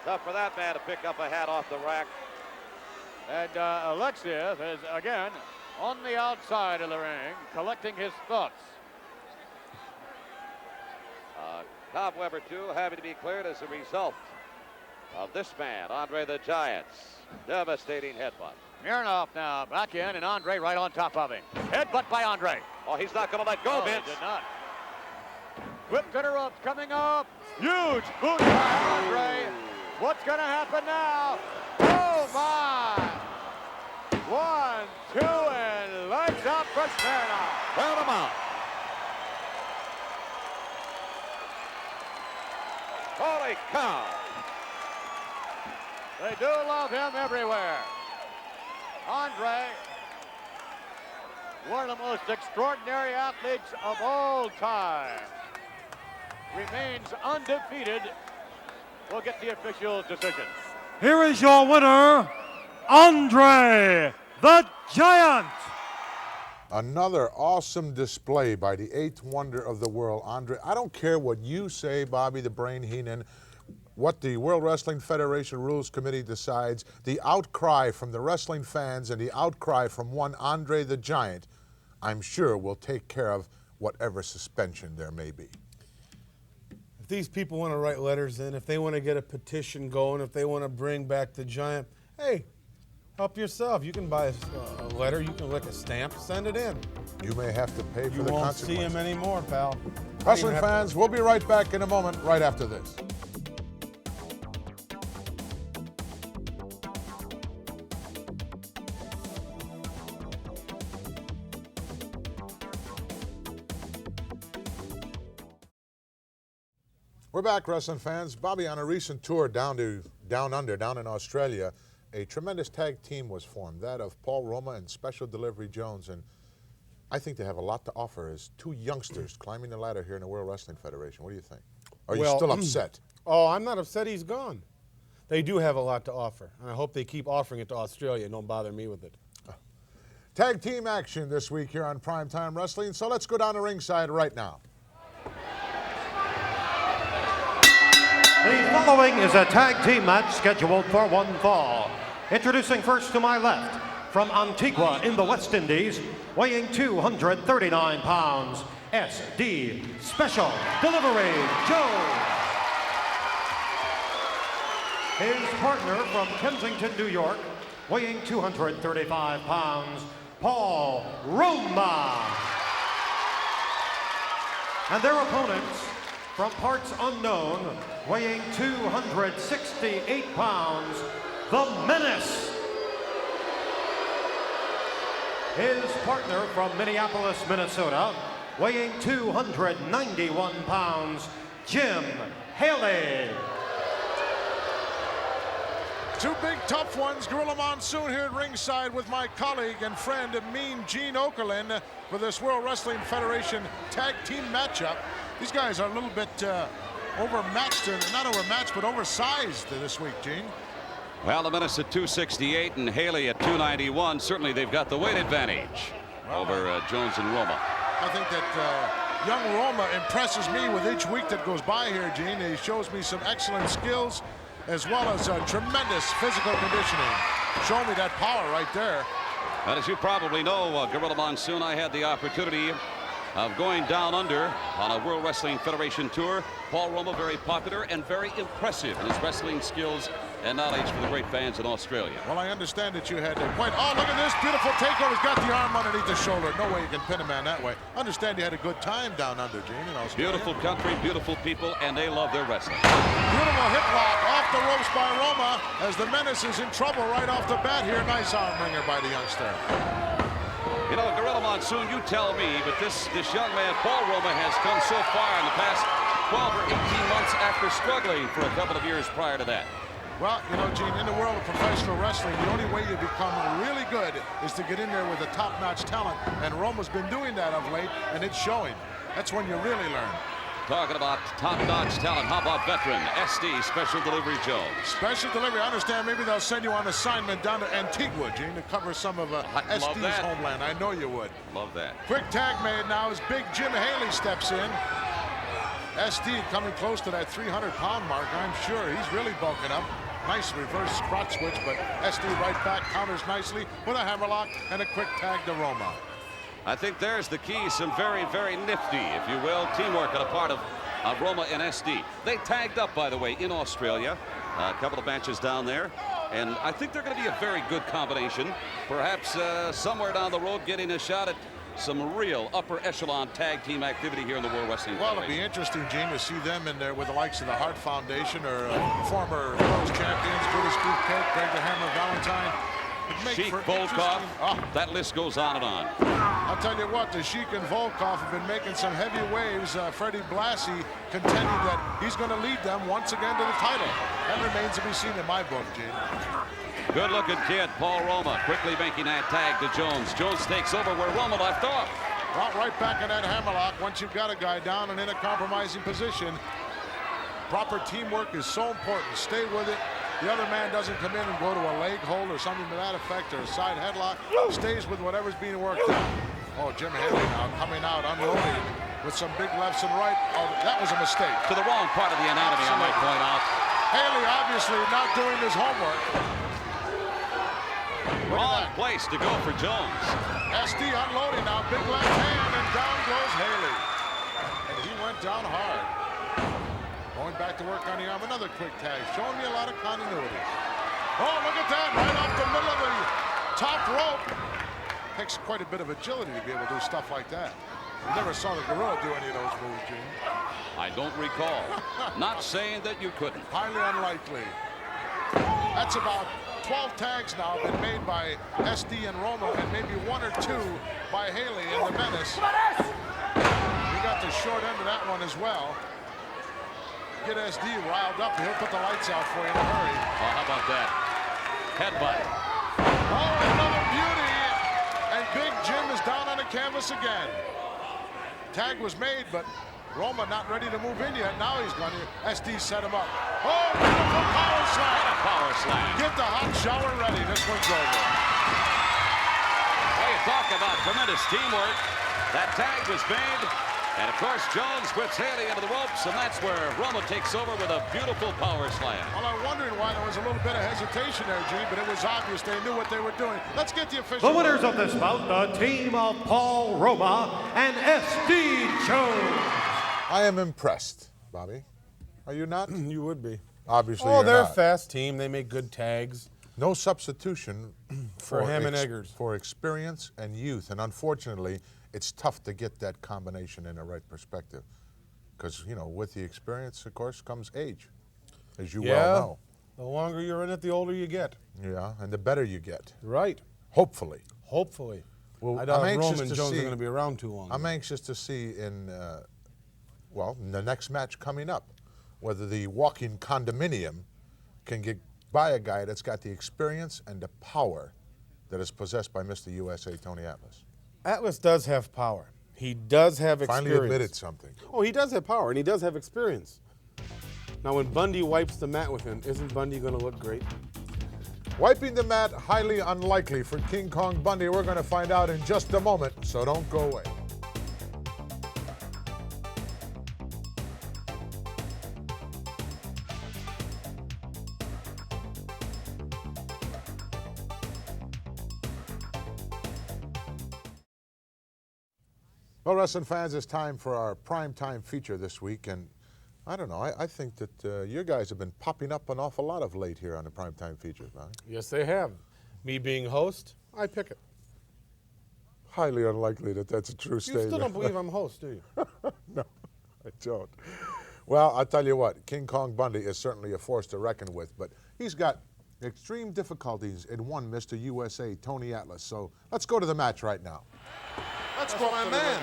Tough for that man to pick up a hat off the rack. And Alexis is again on the outside of the ring, collecting his thoughts. Cobweb or two having to be cleared as a result of this man, Andre the Giant's devastating headbutt. Smirnoff now back in, and Andre right on top of him. Headbutt by Andre. Oh, he's not going to let go, Vince. He did not. Whip to the ropes coming up. Huge boot by Andre. What's going to happen now? Oh, my. 1, 2, and lights out for Smirnoff. Count him out. Holy cow. They do love him everywhere. Andre, one of the most extraordinary athletes of all time, remains undefeated. We'll get the official decision. Here is your winner, Andre the Giant. Another awesome display by the eighth wonder of the world, Andre. I don't care what you say, Bobby the Brain Heenan, what the World Wrestling Federation Rules Committee decides, the outcry from the wrestling fans and the outcry from one Andre the Giant, I'm sure will take care of whatever suspension there may be. If these people want to write letters in, if they want to get a petition going, if they want to bring back the Giant, hey, help yourself. You can buy a letter, you can lick a stamp, send it in. You may have to pay for the consequences. You won't see him anymore, pal. Wrestling fans, we'll be right back in a moment, right after this. We're back, wrestling fans. Bobby, on a recent tour down under in Australia, a tremendous tag team was formed, that of Paul Roma and Special Delivery Jones, and I think they have a lot to offer as two youngsters climbing the ladder here in the World Wrestling Federation. What do you think? Are you still upset? Oh, I'm not upset he's gone. They do have a lot to offer, and I hope they keep offering it to Australia and don't bother me with it. Tag team action this week here on Prime Time Wrestling, so let's go down to ringside right now. The following is a tag team match scheduled for one fall. Introducing first to my left, from Antigua in the West Indies, weighing 239 pounds, SD Special Delivery Jones. His partner from Kensington, New York, weighing 235 pounds, Paul Roma. And their opponents, from parts unknown, weighing 268 pounds, the Menace. His partner from Minneapolis, Minnesota, weighing 291 pounds, Jim Haley. Two big tough ones, Gorilla Monsoon here at ringside with my colleague and friend Mean Gene Okerlund for this World Wrestling Federation tag team matchup. These guys are a little bit overmatched, not overmatched, but oversized this week, Gene. Well, the Menace at 268 and Haley at 291. Certainly they've got the weight advantage over Jones and Roma. I think that young Roma impresses me with each week that goes by here, Gene. He shows me some excellent skills as well as tremendous physical conditioning. Show me that power right there. And as you probably know, Gorilla Monsoon, I had the opportunity of going down under on a World Wrestling Federation tour. Paul Roma, very popular and very impressive in his wrestling skills and knowledge for the great fans in Australia. Well, I understand that you had quite, oh, look at this beautiful takeover. He's got the arm underneath the shoulder. No way you can pin a man that way. Understand you had a good time down under, Gene, in Australia. Beautiful country, beautiful people, and they love their wrestling. Beautiful hip lock off the ropes by Roma as the Menace is in trouble right off the bat here. Nice arm wringer by the youngster. You know, Gorilla Monsoon, you tell me, but this young man, Paul Roma, has come so far in the past 12 or 18 months after struggling for a couple of years prior to that. Well, you know, Gene, in the world of professional wrestling, the only way you become really good is to get in there with a top-notch talent, and Roma's been doing that of late, and it's showing. That's when you really learn. Talking about top-notch talent, how about veteran SD Special Delivery Jones? Special Delivery, I understand maybe they'll send you on assignment down to Antigua, Gene, to cover some of SD's homeland. I know you would. Love that. Quick tag made now as Big Jim Haley steps in. SD coming close to that 300-pound mark, I'm sure. He's really bulking up. Nice reverse crotch switch, but SD right back, counters nicely with a hammerlock and a quick tag to Roma. I think there's the key, some very, very nifty, if you will, teamwork on a part of Roma and SD. They tagged up, by the way, in Australia, a couple of matches down there, and I think they're going to be a very good combination. Perhaps somewhere down the road getting a shot at some real upper echelon tag team activity here in the World Wrestling Federation. Well, it'll be interesting, Gene, to see them in there with the likes of the Hart Foundation or former world champions, Brutus Beefcake, Greg the Hammer Valentine. Sheik, Volkov, that list goes on and on. I'll tell you what, the Sheik and Volkov have been making some heavy waves. Freddie Blassie contending that he's going to lead them once again to the title. That remains to be seen in my book, Gene. Good-looking kid, Paul Roma, quickly making that tag to Jones. Jones takes over where Roma left off. Well, right back in that hammerlock. Once you've got a guy down and in a compromising position, proper teamwork is so important. Stay with it. The other man doesn't come in and go to a leg hold or something to that effect, or a side headlock. Stays with whatever's being worked out. Oh, Jim Haley now coming out, unloading with some big lefts and right. Oh, that was a mistake. To the wrong part of the anatomy, I might point out. Haley obviously not doing his homework. Wrong place to go for Jones. SD unloading now, big left hand, and down goes Haley. And he went down hard. Going back to work on the arm, another quick tag, showing me a lot of continuity. Oh, look at that, right off the middle of the top rope. Takes quite a bit of agility to be able to do stuff like that. I never saw the gorilla do any of those moves, Gene. I don't recall. Not saying that you couldn't. Highly unlikely. That's about 12 tags now been made by SD and Roma, and maybe 1 or 2 by Haley in the Menace. He got the short end of that one as well. Get SD riled up, he'll put the lights out for you in a hurry. Oh, how about that? Headbutt. Oh, another beauty. And Big Jim is down on the canvas again. Tag was made, but Roma not ready to move in yet. Now he's going to. SD set him up. Oh, beautiful power slam. And a power slam. Get the hot shower ready. This one's over. Well, you talk about tremendous teamwork. That tag was made. And, of course, Jones puts Haley into the ropes, and that's where Roma takes over with a beautiful power slam. Well, I'm wondering why there was a little bit of hesitation there, Gene, but it was obvious they knew what they were doing. Let's get the official. The winners of this bout, the team of Paul Roma and SD Jones. I am impressed, Bobby. Are you not? You would be. Obviously, Oh, they're not. a fast team. They make good tags. No substitution for ham and eggers. For experience and youth, and unfortunately, it's tough to get that combination in the right perspective, because you know, with the experience, of course, comes age, as you well know. The longer you're in it, the older you get. Yeah, and the better you get. Right. Hopefully. Hopefully. Well, I doubt I'm anxious Roma and to Jones see, are going to be around too long. I'm anxious to see in, in the next match coming up, whether the walking condominium can get by a guy that's got the experience and the power that is possessed by Mr. USA, Tony Atlas. Atlas does have power. He does have experience. Finally admitted something. Oh, he does have power, and he does have experience. Now, when Bundy wipes the mat with him, isn't Bundy going to look great? Wiping the mat, highly unlikely for King Kong Bundy. We're going to find out in just a moment, so don't go away. Well, wrestling fans, it's time for our primetime feature this week, and I don't know, I think that your guys have been popping up an awful lot of late here on the primetime features, man. Yes, they have. Me being host, I pick it. Highly unlikely that that's a true statement. You still don't believe I'm host, do you? No, I don't. Well, I'll tell you what, King Kong Bundy is certainly a force to reckon with, but he's got extreme difficulties in one Mr. USA, Tony Atlas. So let's go to the match right now. Let's go, my man.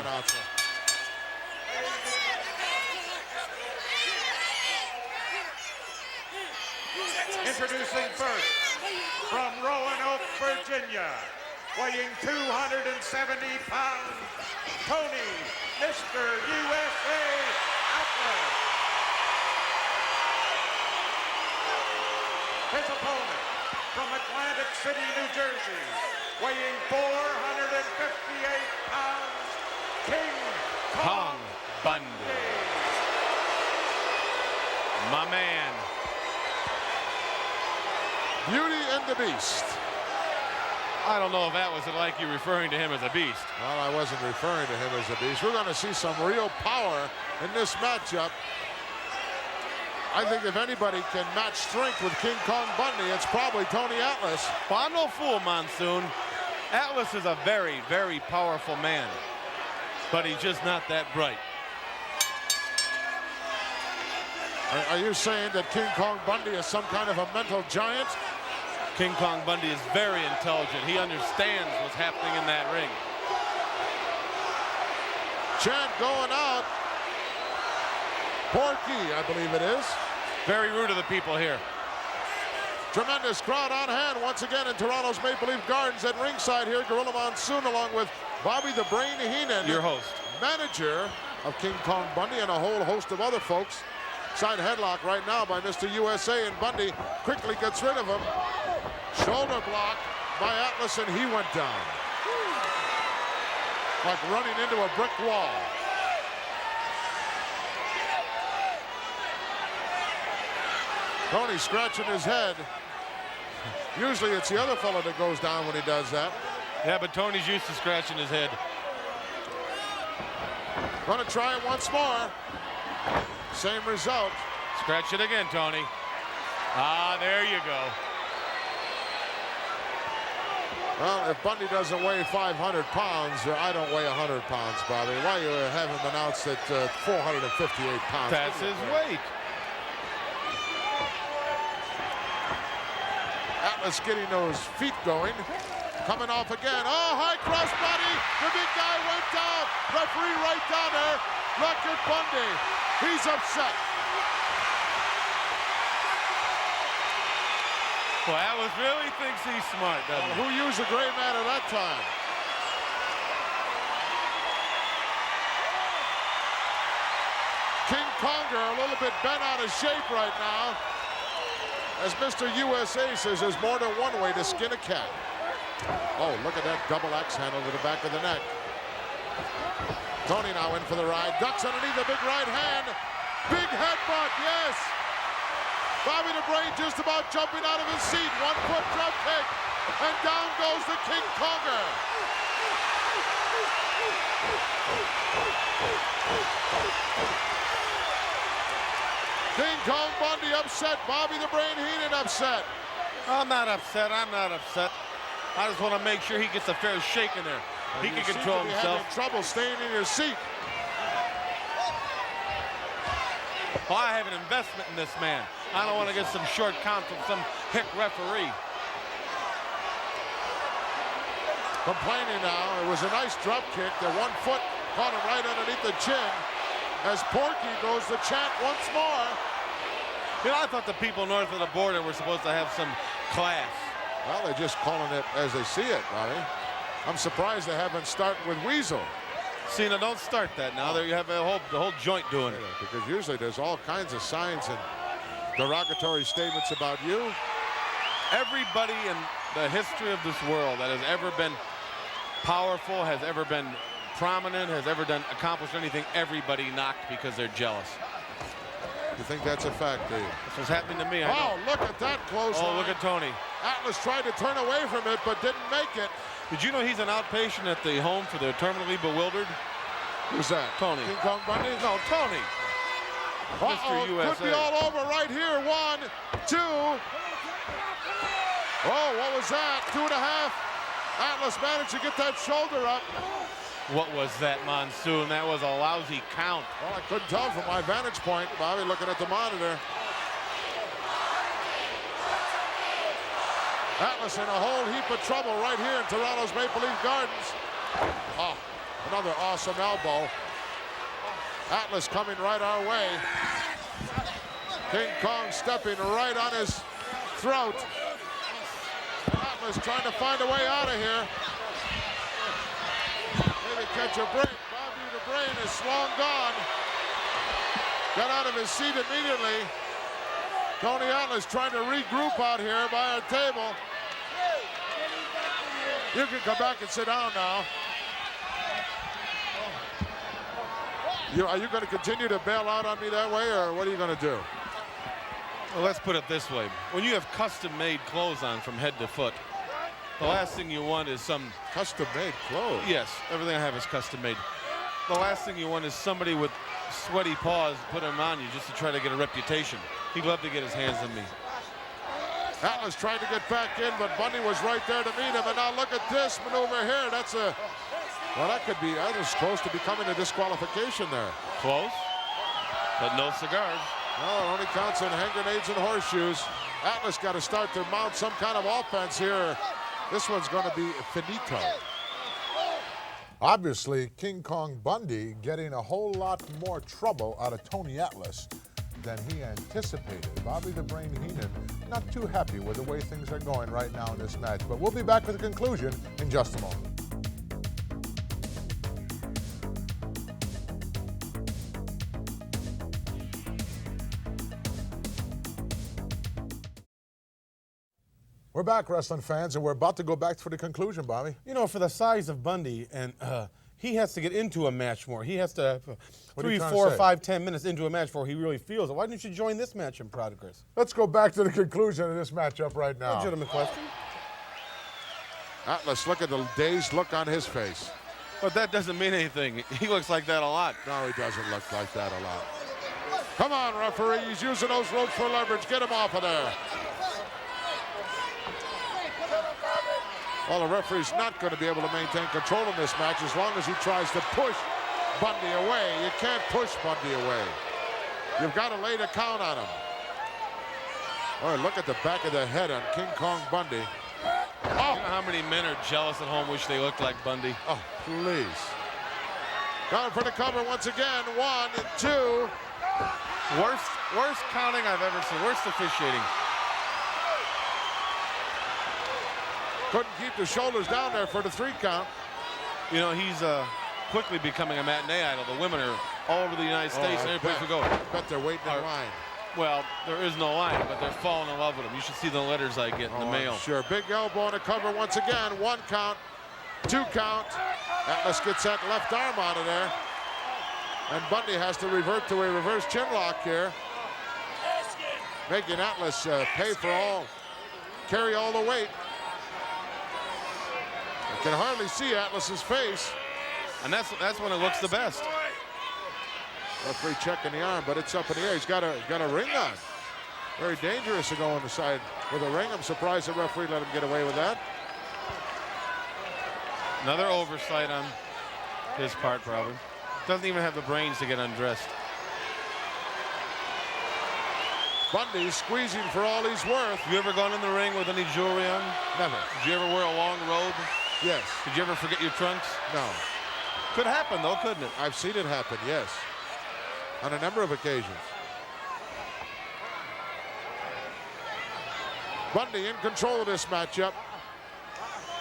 Introducing first, from Roanoke, Virginia, weighing 270 pounds, Tony, Mr. USA Atlas. His opponent, from Atlantic City, New Jersey, weighing 458 pounds, King Kong Bundy. My man. Beauty and the Beast. I don't know if that was like you referring to him as a beast. Well, I wasn't referring to him as a beast. We're going to see some real power in this matchup. I think if anybody can match strength with King Kong Bundy, it's probably Tony Atlas. Well, I'm no fool, Monsoon. Atlas is a very, very powerful man, but he's just not that bright. Are you saying that King Kong Bundy is some kind of a mental giant? King Kong Bundy is very intelligent. He understands what's happening in that ring. Chant going out. Porky, I believe it is. Very rude of the people here. Tremendous crowd on hand once again in Toronto's Maple Leaf Gardens. At ringside here, Gorilla Monsoon along with Bobby the Brain Heenan, your host, manager of King Kong Bundy, and a whole host of other folks. Side headlock right now by Mr. USA, and Bundy quickly gets rid of him. Shoulder block by Atlas, and he went down. Like running into a brick wall. Tony scratching his head. Usually it's the other fellow that goes down when he does that. Yeah, but Tony's used to scratching his head. Gonna try it once more. Same result. Scratch it again, Tony. Ah, there you go. Well, if Bundy doesn't weigh 500 pounds, I don't weigh 100 pounds, Bobby. Why you have him announced at 458 pounds? That's his weight. Atlas getting those feet going. Coming off again. Oh, high cross body. The big guy went down. Referee right down there. Look at Bundy. He's upset. Well, Atlas really thinks he's smart, doesn't he? Who used the gray man at that time? King Conger a little bit bent out of shape right now. As Mr. USA says, there's more than one way to skin a cat. Oh, look at that double axe handle to the back of the neck. Tony now in for the ride. Ducks underneath a big right hand. Big headbutt, yes. Bobby the Brain just about jumping out of his seat. 1 foot drop kick. And down goes the King Conger. King Kong Bundy upset. Bobby the Brain Heenan upset. I'm not upset. I'm not upset. I just want to make sure he gets a fair shake in there. He can control himself. Having trouble staying in your seat. Well, I have an investment in this man. I don't want to get some short count from some hick referee. Complaining now. It was a nice drop kick. The 1 foot caught him right underneath the chin. As Porky goes to chant once more. You know, I thought the people north of the border were supposed to have some class. Well, they're just calling it as they see it, Bobby. I'm surprised they haven't started with Weasel. Cena, don't start that now. There you have the whole joint doing it. Because usually there's all kinds of signs and derogatory statements about you. Everybody in the history of this world that has ever been powerful, has ever been prominent, has ever accomplished anything, everybody knocked because they're jealous. You think that's a fact, do you? That's what's happening to me. Oh, look at that close line. Oh, look at Tony. Atlas tried to turn away from it, but didn't make it. Did you know he's an outpatient at the home for the terminally bewildered? Who's that? Tony. King Kong Bundy? No, Tony. Mr. USA. Could be all over right here. 1, 2. Oh, what was that? 2.5. Atlas managed to get that shoulder up. What was that, Monsoon? That was a lousy count. Well, I couldn't tell from my vantage point, Bobby, looking at the monitor. Atlas in a whole heap of trouble right here in Toronto's Maple Leaf Gardens. Oh, another awesome elbow. Atlas coming right our way. King Kong stepping right on his throat. Atlas trying to find a way out of here. Maybe catch a break. Bobby the Brain is long gone. Got out of his seat immediately. Tony Atlas trying to regroup out here by our table. You can come back and sit down now. Are you going to continue to bail out on me that way, or what are you going to do? Well, let's put it this way. When you have custom-made clothes on from head to foot, the last thing you want is some... Custom-made clothes? Yes, everything I have is custom-made. The last thing you want is somebody with sweaty paws put them on you just to try to get a reputation. He'd love to get his hands on me. Atlas tried to get back in, but Bundy was right there to meet him. And now look at this maneuver here. That's a... Well, that could be... That was close to becoming a disqualification there. Close, but no cigars. No, it only counts on hand grenades and horseshoes. Atlas got to start to mount some kind of offense here. This one's going to be finito. Obviously, King Kong Bundy getting a whole lot more trouble out of Tony Atlas than he anticipated. Bobby the Brain Heenan not too happy with the way things are going right now in this match. But we'll be back with the conclusion in just a moment. We're back, wrestling fans, and we're about to go back for the conclusion, Bobby. You know, for the size of Bundy, and he has to get into a match more. He has to 3, 4, 5, 10 minutes into a match before he really feels it. Why didn't you join this match in progress? Let's go back to the conclusion of this matchup right now. Legitimate question. Atlas, look at the dazed look on his face. But that doesn't mean anything. He looks like that a lot. No, he doesn't look like that a lot. Come on, referee. He's using those ropes for leverage. Get him off of there. Well, the referee's not going to be able to maintain control in this match as long as he tries to push Bundy away. You can't push Bundy away. You've got to lay the count on him. All right, look at the back of the head on King Kong Bundy. Oh! You know how many men are jealous at home, wish they looked like Bundy? Oh, please. Going for the cover once again. 1 and 2. Worst counting I've ever seen. Worst officiating. Couldn't keep the shoulders down there for the 3 count. You know, he's quickly becoming a matinee idol. The women are all over the United States and every place we go. Bet they're waiting in line. Well, there is no line, but they're falling in love with him. You should see the letters I get in the mail. Sure. Big elbow on the cover once again. 1 count, 2 count. Atlas gets that left arm out of there. And Bundy has to revert to a reverse chin lock here. Making Atlas carry all the weight. You can hardly see Atlas's face. And that's when it looks the best. Referee checking the arm, but it's up in the air. He's got a ring on. Very dangerous to go on the side with a ring. I'm surprised the referee let him get away with that. Another oversight on his part, probably. Doesn't even have the brains to get undressed. Bundy squeezing for all he's worth. Have you ever gone in the ring with any jewelry on? Never. Did you ever wear a long robe? Yes. Did you ever forget your trunks? No. Could happen, though, couldn't it? I've seen it happen, yes. On a number of occasions. Bundy in control of this matchup.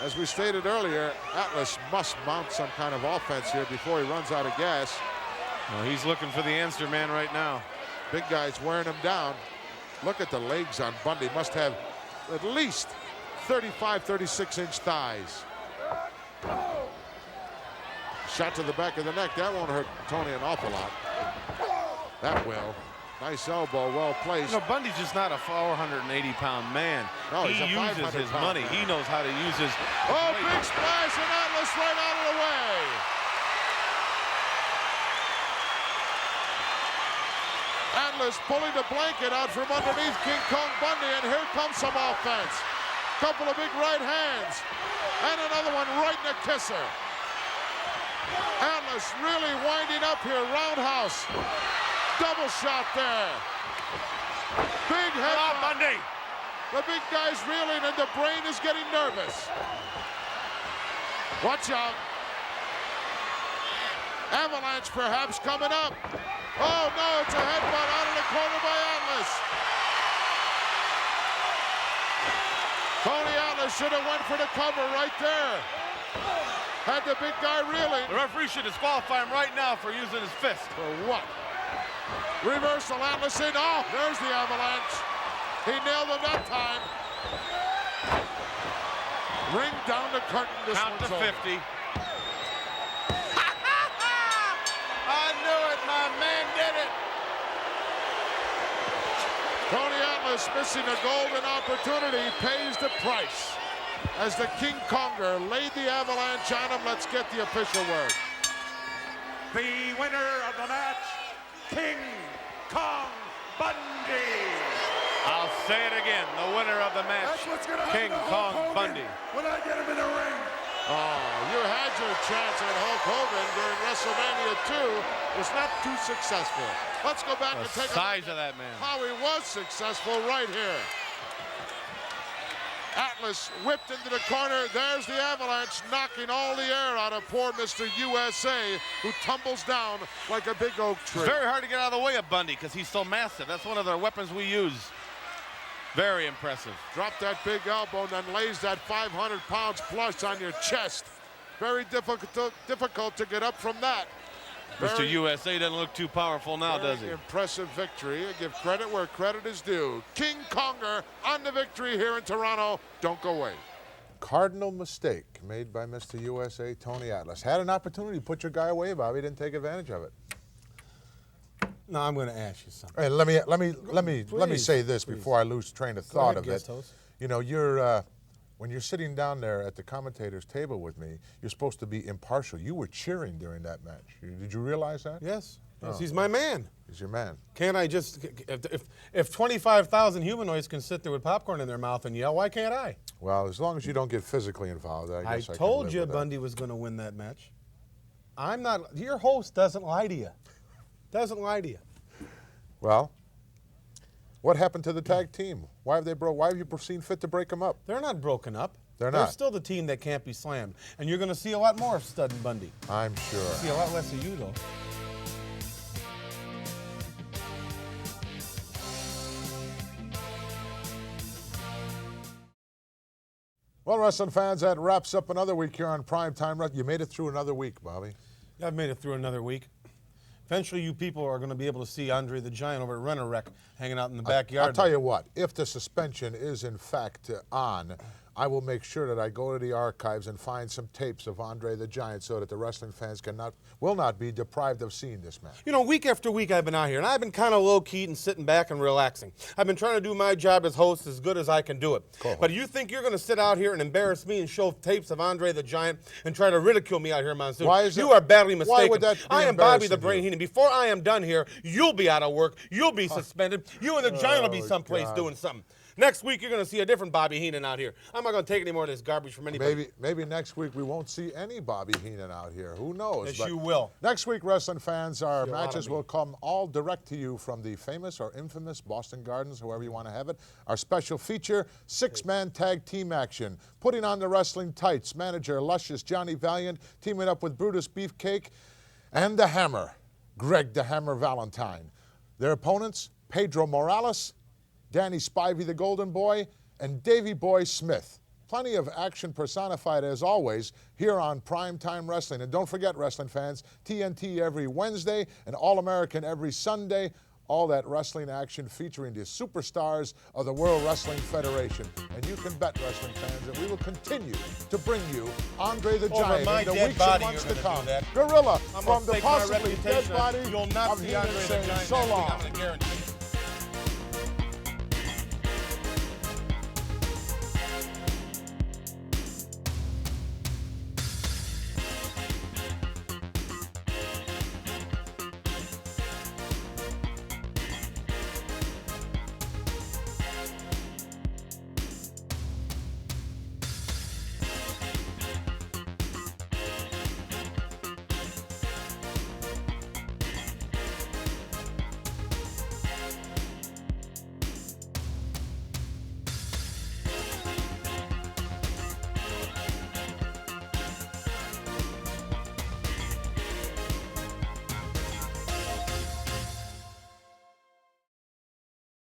As we stated earlier, Atlas must mount some kind of offense here before he runs out of gas. Well, he's looking for the answer man right now. Big guy's wearing him down. Look at the legs on Bundy. Must have at least 35, 36-inch thighs. Shot to the back of the neck. That won't hurt Tony an awful lot. That will. Nice elbow, well placed. You know, Bundy's just not a 480-pound man. No, he uses his money. Man. He knows how to use his weight. Big splash, and Atlas right out of the way. Atlas pulling the blanket out from underneath King Kong Bundy, and here comes some offense. Couple of big right hands, and another one right in the kisser. Atlas really winding up here, roundhouse. Double shot there. Big head. Come on, Bundy. The big guy's reeling and the brain is getting nervous. Watch out. Avalanche perhaps coming up. Oh no, it's a headbutt out of the corner by Atlas. Tony Atlas should have went for the cover right there. Had the big guy reeling. The referee should disqualify him right now for using his fist. For what? Reversal, Atlas in. Oh, there's the avalanche. He nailed him that time. Ring down the curtain. This Count to one's 50. over. I knew it, my man did it. Tony Atlas missing a golden opportunity pays the price. As the King Konger laid the avalanche on him, let's get the official word. The winner of the match, King Kong Bundy. I'll say it again. The winner of the match, King Kong Bundy. When I get him in the ring. Oh, you had your chance at Hulk Hogan during WrestleMania 2. Was not too successful. Let's go back and take a look size of that man. how he was successful right here. Atlas whipped into the corner. There's the avalanche, knocking all the air out of poor Mr. USA, who tumbles down like a big oak tree. It's very hard to get out of the way of Bundy because he's so massive. That's one of the weapons we use. Very impressive. Drop that big elbow and then lays that 500 pounds plus on your chest. Very difficult to get up from that. Mr. USA doesn't look too powerful now, does he? Impressive victory. I give credit where credit is due. King Conger on the victory here in Toronto. Don't go away. Cardinal mistake made by Mr. USA, Tony Atlas. Had an opportunity to put your guy away, Bobby. Didn't take advantage of it. No, I'm going to ask you something. Hey, let me say this before I lose train of thought of it. You know, when you're sitting down there at the commentator's table with me, you're supposed to be impartial. You were cheering during that match. Did you realize that? Yes. Yes, he's my man. He's your man. Can't I just, if 25,000 humanoids can sit there with popcorn in their mouth and yell, why can't I? Well, as long as you don't get physically involved, I guess I told can you live with Bundy was going to win that match. I'm not, your host doesn't lie to you. Doesn't lie to you. Well, what happened to the tag team? Why have you seen fit to break them up? They're not broken up. They're They're not. still the team that can't be slammed. And you're going to see a lot more of Stud and Bundy. I'm sure. See a lot less of you, though. Well, wrestling fans, that wraps up another week here on Prime Time Wrestling. You made it through another week, Bobby. Yeah, I've made it through another week. Eventually, you people are going to be able to see Andre the Giant over at Rent-A-Wreck hanging out in the backyard. I'll tell you what, if the suspension is in fact on, I will make sure that I go to the archives and find some tapes of Andre the Giant so that the wrestling fans will not be deprived of seeing this match. You know, week after week I've been out here, and I've been kind of low-key and sitting back and relaxing. I've been trying to do my job as host as good as I can do it. Cool. But you think you're going to sit out here and embarrass me and show tapes of Andre the Giant and try to ridicule me out here, Monsoon? Why is you are badly mistaken. Why would that be I am Bobby the embarrassing Brain you? Heenan. Before I am done here, you'll be out of work. You'll be suspended. You and the Giant will be someplace doing something. Next week, you're going to see a different Bobby Heenan out here. I'm not going to take any more of this garbage from anybody. Maybe next week we won't see any Bobby Heenan out here. Who knows? Yes, But you will. Next week, wrestling fans, our See a lot matches of me. will come all direct to you from the famous or infamous Boston Gardens, however you want to have it. Our special feature, six-man tag team action. Putting on the wrestling tights, manager Luscious Johnny Valiant, teaming up with Brutus Beefcake and the Hammer, Greg the Hammer Valentine. Their opponents, Pedro Morales, Danny Spivey the Golden Boy, and Davey Boy Smith. Plenty of action personified as always here on Prime Time Wrestling. And don't forget, wrestling fans, TNT every Wednesday and All-American every Sunday. All that wrestling action featuring the superstars of the World Wrestling Federation. And you can bet, wrestling fans, that we will continue to bring you Andre the Giant my in the dead weeks body, and months you're to gonna come. do that. Gorilla I'm from gonna the stake my possibly dead reputation. body You'll not of see Heenan Andre the saying Giant so next week. long. I'm going to guarantee